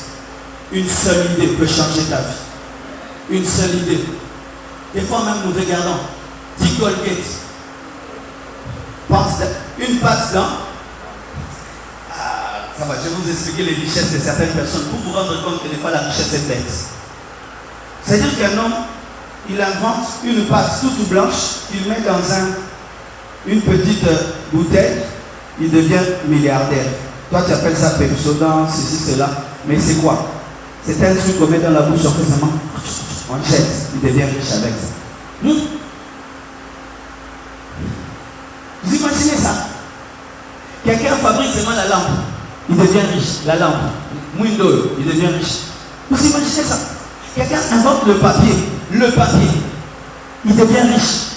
Une seule idée peut changer ta vie. Une seule idée. Des fois même nous regardons. Dit Colgate. Une patte dans. Ça va, je vais vous expliquer les richesses de certaines personnes pour vous rendre compte que des fois la richesse est bête. C'est-à-dire qu'un homme, il invente une pâte toute blanche qu'il met dans une petite bouteille, il devient milliardaire. Toi tu appelles ça Pepsodent, ceci, cela, mais c'est quoi? C'est un truc qu'on met dans la bouche, on jette, il devient riche avec ça. Vous imaginez ça? Quelqu'un fabrique seulement la lampe, il devient riche. La lampe, Mouindo, il devient riche. Vous imaginez ça? Quelqu'un invente le papier. il devient riche.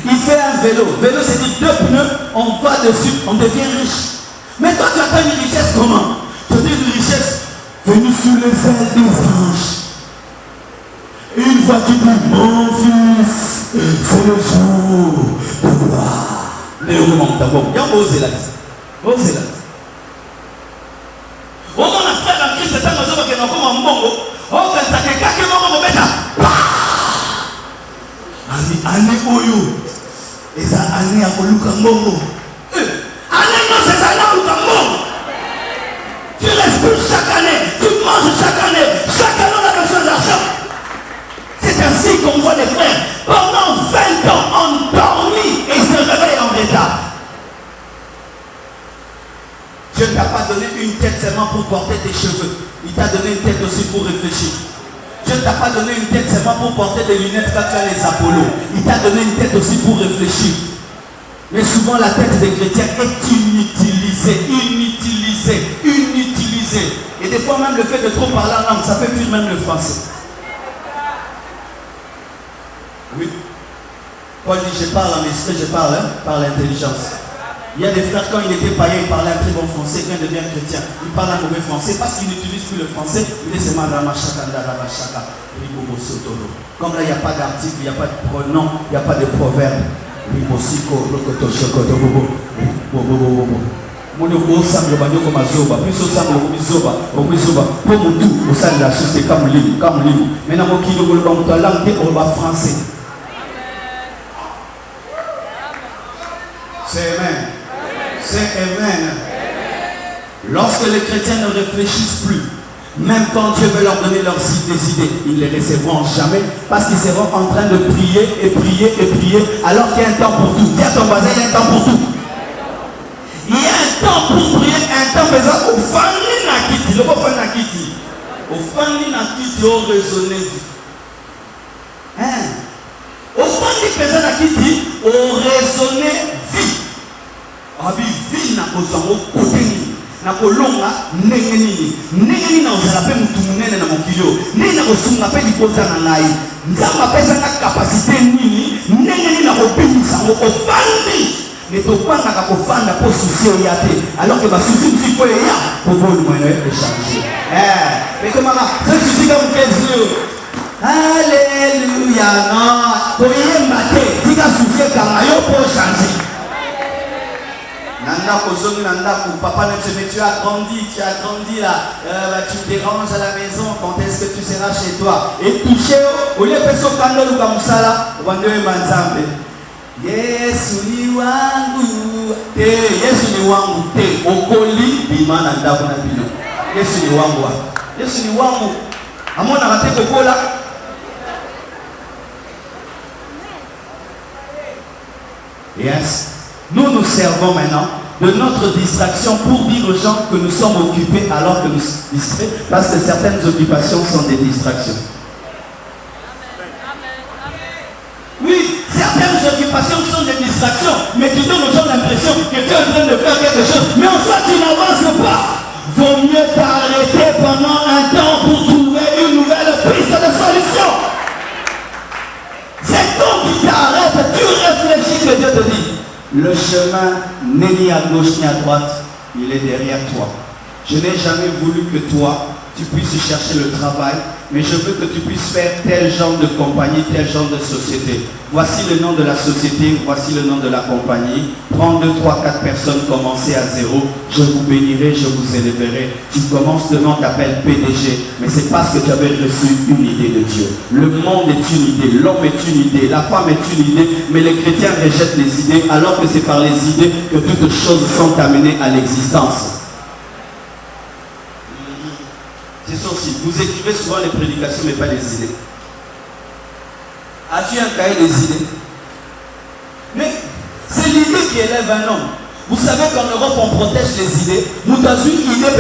Il fait un vélo. Vélo, c'est dire 2 pneus, on va dessus, on devient riche. Mais toi, tu attends une richesse comment? Tu as une richesse venue sous les ailes des anges. Une fois tu dis, mon fils, c'est le jour de gloire. Mais on monte d'abord. Il y a osé là. Osé là. On a frère en Christ, c'est un oiseau qui est encore en bongo. Oh, quand ça quelqu'un qui est mort, on va mettre. Année Oyo. Et ça, année à Koluka Mbongo. Année non, c'est ça là où tu montes. Tu respires chaque année, tu manges chaque année. Chaque année, on a besoin d'argent. C'est ainsi qu'on voit les frères pendant 20 ans endormis et se réveillent en retard. Dieu ne t'a pas donné une tête seulement pour porter tes cheveux. Il t'a donné une tête aussi pour réfléchir. Dieu ne t'a pas donné une tête seulement pour porter des lunettes quand tu as les Apollos. Il t'a donné une tête aussi pour réfléchir. Mais souvent la tête des chrétiens est inutilisée. Et des fois même le fait de trop parler en langue, ça fait fuir même le français. Oui. Paul dit, je parle en esprit, je parle par l'intelligence. Il y a des frères, quand il était païen, il parlait un très bon français. Quand il devient chrétien, il parle un mauvais français parce qu'il n'utilise plus le français. Il dit seulement Ramachaka, Ramachaka, Ribobo Sotoro. Comme là, il n'y a pas d'article, il n'y a pas de pronom, il n'y a pas de proverbe. Ribosiko, Rokoto, Shokoto, Bobo, Bobo. Mon Dieu, semble banyo comme Azoba, puis au semble comme Zoba, pour mon tout, au sein de la société, comme libre. Maintenant, mon kilo, le banc de la langue, on va français. C'est Amen. C'est Amen. Lorsque les chrétiens ne réfléchissent plus, même quand Dieu veut leur donner des idées, ils ne les recevront jamais parce qu'ils seront en train de prier alors qu'il y a un temps pour tout. Dis à ton voisin, il y a un temps pour tout. Il y a un temps pour prier, un temps présent au famille nakiti. Le mot famille nakiti. Au famille nakiti, au raisonné. Au famille présent nakiti, au raisonné vie. Abi vie na kozango koteni. Na kolonga nengeni. Nengeni na ozala pe mutu munene na mokilo. Nengeni na kosunga pe likota na ngai. Nzamba pesa na capacité nini. Nengeni na kobimisa ngo ofandi. Mais tu pas na kofanda pour soucier yate. Alors que ma souci il faut ya pour bon moyen de changer. Mais comment ça souci comme Jésus. Alléluia. Non, pour y mater, tu as soucié comme yo pour changer. Nanda kozongi nanda ku papa ne te met tu as grandi là, tu déranges à la maison, quand est-ce que tu seras chez toi? Et touché au lieu peso kando luka musala, wande manzambe. Yesu ni wangu te okoli bimana ndako na bino. Yesu ni wangu amona rate kokola. Yes. Nous servons maintenant de notre distraction pour dire aux gens que nous sommes occupés alors que nous sommes distraits parce que certaines occupations sont des distractions. Oui, certaines occupations sont des distractions, mais tu donnes aux gens l'impression que tu es en train de faire quelque chose, mais en soi tu n'avances pas. Vaut mieux t'arrêter pendant un temps pour trouver une nouvelle piste de solution. C'est toi qui t'arrêtes, tu réfléchis que Dieu te dit. Le chemin n'est ni à gauche ni à droite, il est derrière toi. Je n'ai jamais voulu que toi, tu puisses chercher le travail, mais je veux que tu puisses faire tel genre de compagnie, tel genre de société. Voici le nom de la société, voici le nom de la compagnie. Prends 2, 3, 4 personnes, commencez à zéro. Je vous bénirai, je vous élèverai. Tu commences devant, t'appelles PDG, mais c'est parce que tu avais reçu une idée de Dieu. Le monde est une idée, l'homme est une idée, la femme est une idée, mais les chrétiens rejettent les idées, alors que c'est par les idées que toutes choses sont amenées à l'existence. C'est ça aussi. Vous écrivez souvent les prédications, mais pas les idées. As-tu un cahier des idées? Mais c'est l'idée qui élève un homme. Vous savez qu'en Europe, on protège les idées. Nous avons une idée,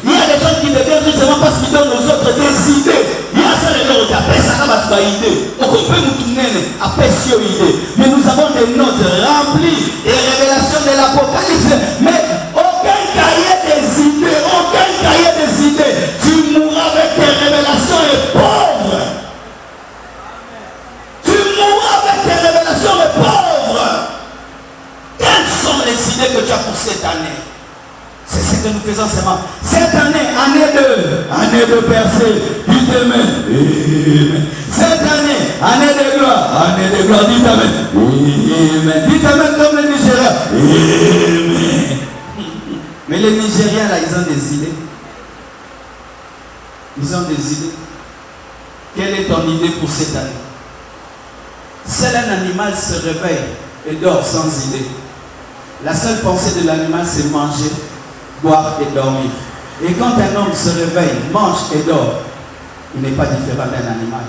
il y a des gens qui deviennent justement parce qu'ils donnent aux autres des idées. Il y a ça les gens qui appellent ça comme idée. On peut nous tourner après ces idées. Mais nous avons des notes remplies des révélations de l'Apocalypse. Mais aucun cahier des idées, Tu mourras avec tes nous faisons seulement. Cette année, année de percée, dites Amen. Cette année de gloire, dites Amen. Dites Amen comme les Nigériens. Amen. Mais les Nigériens là, ils ont des idées. Ils ont des idées. Quelle est ton idée pour cette année? Seul un animal se réveille et dort sans idée. La seule pensée de l'animal, c'est manger, boire et dormir. Et quand un homme se réveille, mange et dort, il n'est pas différent d'un animal.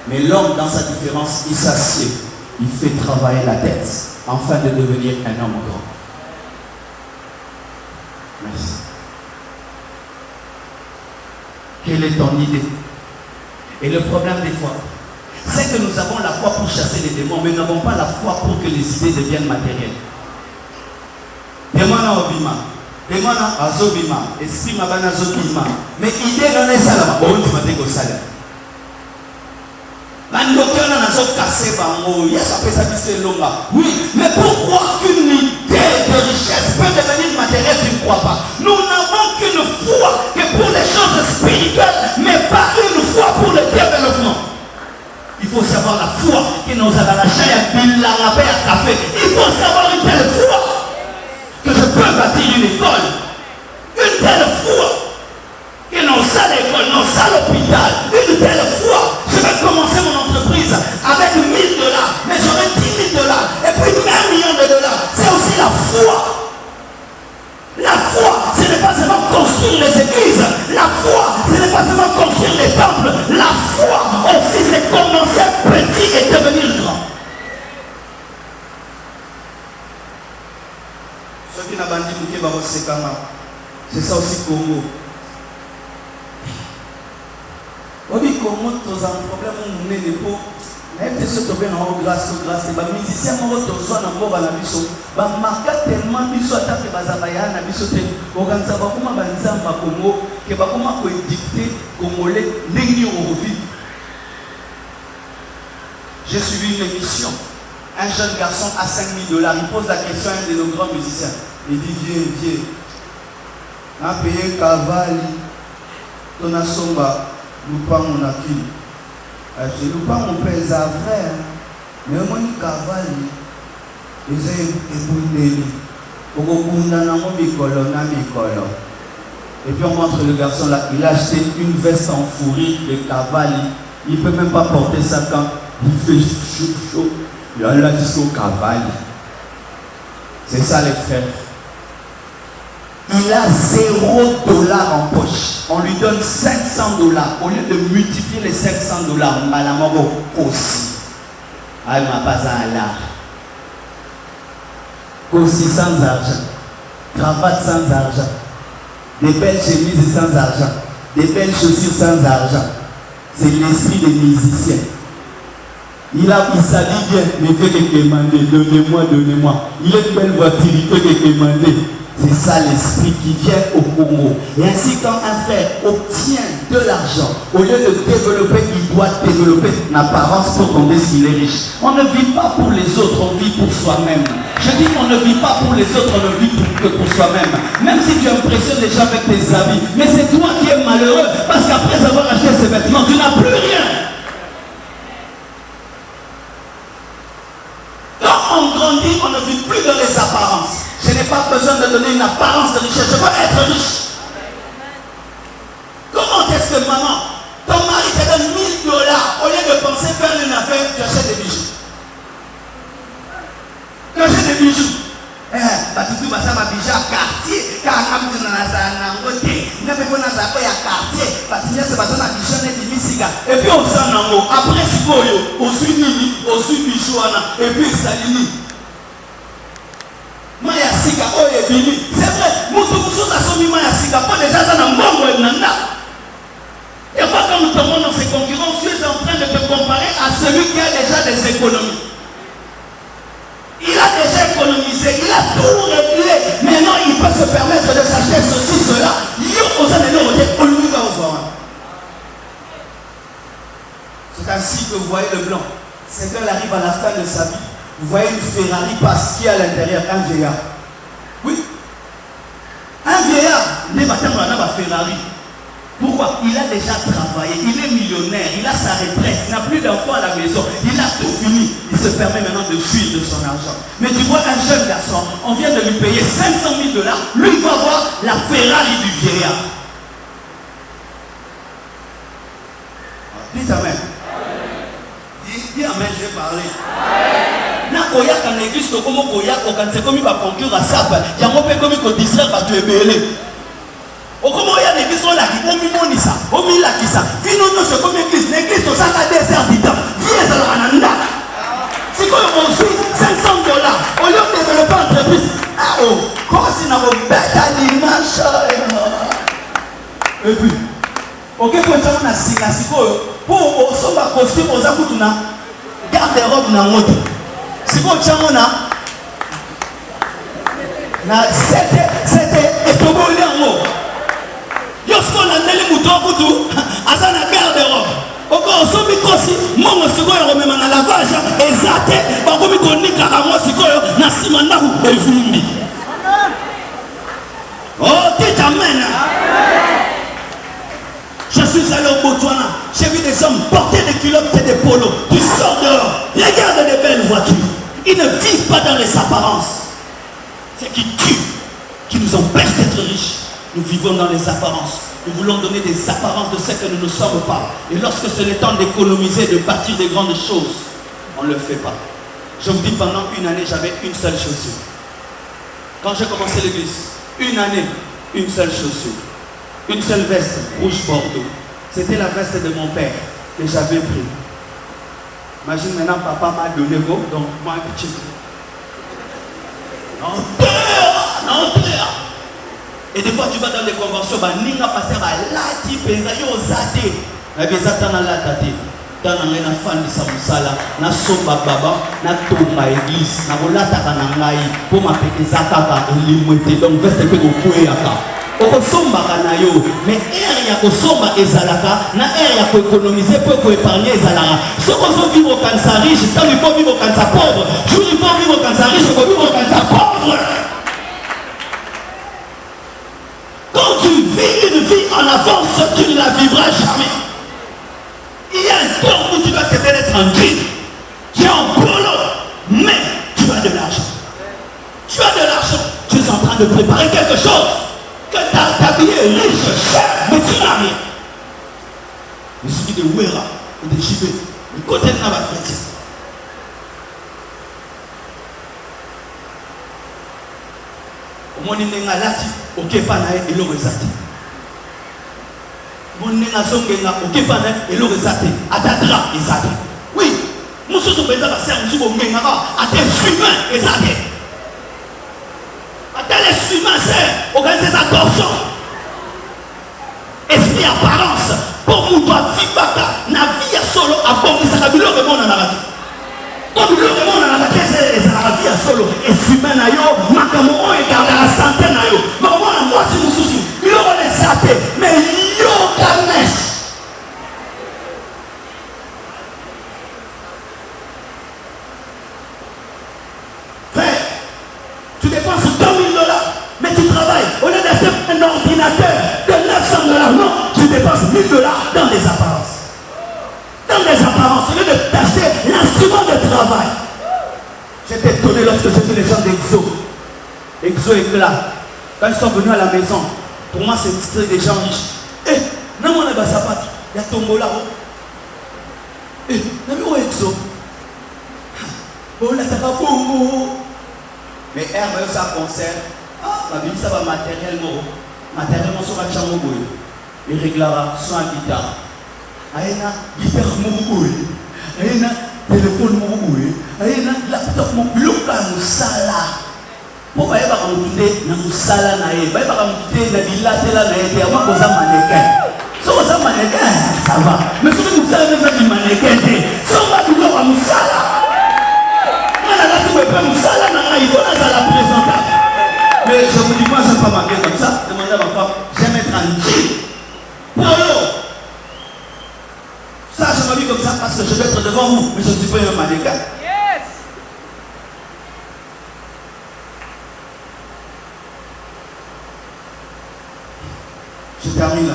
Mais l'homme, dans sa différence, il s'assied. Il fait travailler la tête afin de devenir un homme grand. Merci. Quelle est ton idée? Et le problème des fois, c'est que nous avons la foi pour chasser les démons, mais nous n'avons pas la foi pour que les idées deviennent matérielles. Demana obima, demana azobima, esprit mabana azobima. Mais idée non est ça là, bon tu m'as dit que ça là. Bandokion n'a pas cassé bango, yes après ça c'est longa. Oui, mais pourquoi qu'une idée de richesse peut devenir matérielle, tu ne crois pas? Nous n'avons qu'une foi que pour les choses spirituelles, mais pas une foi pour le développement. Il faut savoir la foi que nous avons la chair à café. Il faut savoir une telle foi que je peux bâtir une école. Une telle foi que nos salles d'école, nos salles d'hôpital. Une telle foi. Je vais commencer mon entreprise avec $1000, mais j'aurai $10 000 et puis $1 million. C'est aussi la foi. La foi, ce n'est pas seulement construire les églises. La foi, ce n'est pas seulement construire les temples. La foi aussi, c'est commencer petit et devenir grand. Ceux qui n'ont pas dit c'est ça aussi Congo. On dit Congo, tu as un problème où on est des pauvres. Même si tu es en grâce, les musiciens sont en train de se faire tellement de choses à Bazabaya, organiser Congo, que Bakoma peut édicter Congolais, j'ai suivi une émission. Un jeune garçon à $5 000, il pose la question à un de nos grands musiciens. Il dit viens, a payé Cavalli, ton asomba, Lupa mon akil. Je ne pas mon père vrai, mais moi je Cavalli, ils et puis on montre le garçon là, il a acheté une veste en fourrure de Cavalli. Il ne peut même pas porter ça quand il fait chaud. Il a là jusqu'au Cavalli. C'est ça les frères. Il a $0 en poche. On lui donne $500. Au lieu de multiplier les $500, Malamoro aussi. Ah, il m'a pas à l'art. Aussi sans argent. Cravate sans argent. Des belles chemises sans argent. Des belles chaussures sans argent. C'est l'esprit des musiciens. Il s'habille bien, mais il fait que demander. Donnez-moi. Il a une belle voiture, il fait que demander. C'est ça l'esprit qui vient au Congo. Et ainsi, quand un frère obtient de l'argent, au lieu de développer, il doit développer l'apparence pour tomber s'il est riche. On ne vit pas pour les autres, on vit pour soi-même. Je dis qu'on ne vit pas pour les autres, on ne vit que pour soi-même. Même si tu impressionnes les gens avec tes habits, mais c'est toi qui es malheureux parce qu'après avoir acheté ces vêtements, tu n'as plus rien. Quand on grandit, on ne vit plus dans les apparences. Je n'ai pas besoin de donner une apparence de richesse. Je veux être riche. Comment est-ce que maman, ton mari te donne $1000, au lieu de penser faire une affaire, tu achètes des bijoux. Tu achètes des bijoux. Tu vas faire bijoux à quartier. Car tu n'as pas de quartier. Et puis on s'en a après on suit Nini, on suit bijoux, et puis Salini. Mayasika, oh et Bini. C'est vrai, Moutoussou a soumis Mayasika, pas déjà ça dans Mbongo et Nanda. Et pas quand nous tombons dans ces concurrences, tu es en train de te comparer à celui qui a déjà des économies. Il a déjà économisé, il a tout réglé. Maintenant, il peut se permettre de s'acheter ceci, cela. C'est ainsi que vous voyez le blanc. C'est qu'elle arrive à la fin de sa vie. Vous voyez une Ferrari parce qu'il y a à l'intérieur un vieillard. Oui. Un vieillard. Ferrari. Pourquoi? Il a déjà travaillé, il est millionnaire, il a sa retraite, il n'a plus d'enfants à la maison, il a tout fini. Il se permet maintenant de fuir de son argent. Mais tu vois un jeune garçon, on vient de lui payer 500 000 $, lui il va voir la Ferrari du vieillard. Dites Amen. Dis Amen, je vais parler. Na koya quand l'église to comme koya quand c'est comme il va conclure à ça, il y a mon père comme il peut distraire par tu es belé. Au comment il y a l'église on l'a qui on mimoni ça, on mi la qui ça. Finalement c'est comme l'église to ça a désert du temps. Viens ça la nanda. Si quoi on suit 500 $, au lieu de développer entreprise, ah oh, comment si n'a pas bête à l'image. Et puis, ok pour ça on a signé pour au somba costume aux akutuna garde-robe na moto. Si vous avez c'était étobolé en mot. Lorsqu'on a les moutons, à la garde-robe. Encore, on aussi, moi, je suis à la lavage, exacté, par contre, on est carrément, c'est na simanda ou evumbi. Oh, dites Amen. Je suis allé au Botswana, j'ai vu des hommes porter des culottes et des polos. Tu sors dehors, regarde des belles voitures. Ils ne vivent pas dans les apparences. C'est qui tue, qui nous empêche d'être riches. Nous vivons dans les apparences. Nous voulons donner des apparences de ce que nous ne sommes pas. Et lorsque c'est le temps d'économiser, de bâtir des grandes choses, on ne le fait pas. Je vous dis, pendant une année, j'avais une seule chaussure. Quand j'ai commencé l'église, une année, une seule chaussure. Une seule veste rouge bordeaux. C'était la veste de mon père que j'avais pris. Imagine maintenant, papa m'a donné go, donc moi un petit. Et des fois tu vas dans les conventions, bah ninga passer à lati penza yo zate. Na bezata na lati. Dans na fan de samusala, na somba baba, na tomba église, na bolata kana ngai pour ma petezaka ka limwete donc veste que ko yaka. Okosomba na yo, mais air ya kosomba ezalaka, na air ya ko économiser pour épargner ezalaka. Ce qu'on veut vivre quand ça riche, quand il faut vivre quand ça pauvre. Je il faut vivre quand ça riche, il faut vivre quand ça pauvre. Quand tu vis une vie en avance, tu ne la vivras jamais. Il y a un temps où tu dois cesser d'être en jean, tu es en polo, mais tu as de l'argent. Tu as de l'argent, tu es en train de préparer quelque chose. Que ta vie est riche, mais tu n'as rien. Il suffit de Ouera et de Chibé, le côté de la fête. Au moins, il y a lati, ok, pas naïe, et l'eau resate. Mon nena zongenga, ok, pas naïe, et l'eau resate. Atadra, resate. Oui, mon sous au bézard, c'est un sous au menga, à tes fumeurs, resate. Les humains, c'est organiser sa torsion. Esprit apparence. Pour nous, toi, vivaka, na vie solo, à bon, ça va le monde en la vie. Comme le monde en la vie, c'est la vie solo. Esprit humain, na yo, makamo, et garde la santé, na yo. Mais au moins, moi, si nous soucions, il y aura des santé, mais yo, kamesh. Tu dépenses 2 000 $, mais tu travailles. Au lieu d'acheter un ordinateur de 900 $, non, tu dépenses 1 000 $ dans des apparences. Dans des apparences, au lieu de t'acheter l'instrument de travail. J'étais étonné lorsque j'ai vu les gens d'Exo. Exo est là. Quand ils sont venus à la maison, pour moi c'est des gens riches. Eh, non, on a pas sapat. Il y a Tombola. Eh, non, mais où Exo? Oh, là, ça va pour. Mais R, ça concerne, la Bible, ça va matériellement sur la chambre. Il réglera son guitare. Il y a une guitare, il y a un téléphone, il y a un laptop, il y a un sala. Pourquoi il y a un sala? Il y a un mannequin. Si vous avez un mannequin, ça va. Mais si vous avez un mannequin, si on va toujours à Moussala. Mais je vous dis pas, je ne vais pas marquer comme ça. Demandez à ma femme, j'aime être en jean. Polo. Ça, je m'habille comme ça parce que je vais être devant vous, mais je ne suis pas un mannequin. Yes. Je termine là.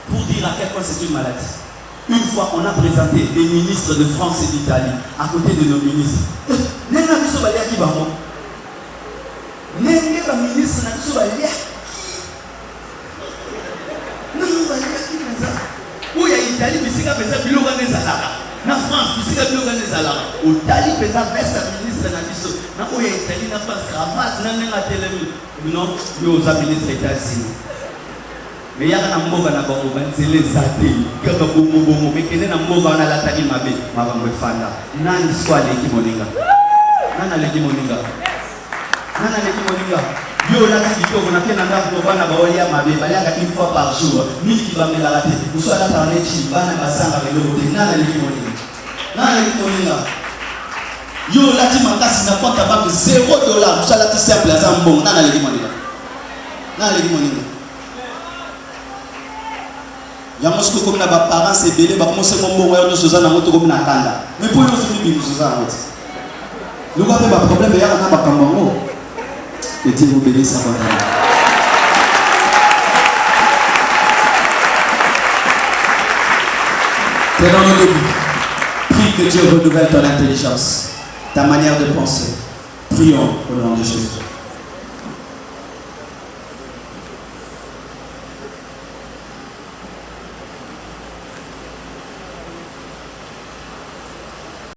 Pour dire à quel point c'est une maladie. Une fois, on a présenté les ministres de France et d'Italie à côté de nos ministres. Nenga biso balia ki bango. Nenga ba ministre na biso balia. Non balia ki penza. Où ya Italie bisika penza biloko nezalaka. Na France bisika biloko nezalaka. Au Italie penza veste ministre na biso. Na où ya Italie na France cravate na nenga telemi. Non, yo za ministre États-Unis. Mais il y a un mot qui c'est les athées. Il y a un mot qui est un mot qui est la taille mabe. Mabambe fanda. Nani soit l'équipe moninga. Nana l'équipe moninga. Nana l'équipe moninga. Yo la qui dit qu'on a fait un gars pour voir la baolia mabe. Balia une fois par jour. Ni qui va me la rater. Ou soit la parler chi. Bana basanga avec le côté. Nana l'équipe moninga. Nana l'équipe moninga. Yo la qui m'entend na compte à banque $0. Ou soit la qui simple à Zambon. Nana l'équipe moninga. Nana l'équipe moninga. Yamosko comme na ba parents c'est belé ba commencer mon bon ouais nous na moto comme na kanda mais pour nous c'est fini nous ça en fait nous avons pas problème il y a na ba kambango que Dieu vous bénisse abondamment. Tenons-nous debout. Prie que Dieu renouvelle ton intelligence, ta manière de penser. Prions au nom de Jésus.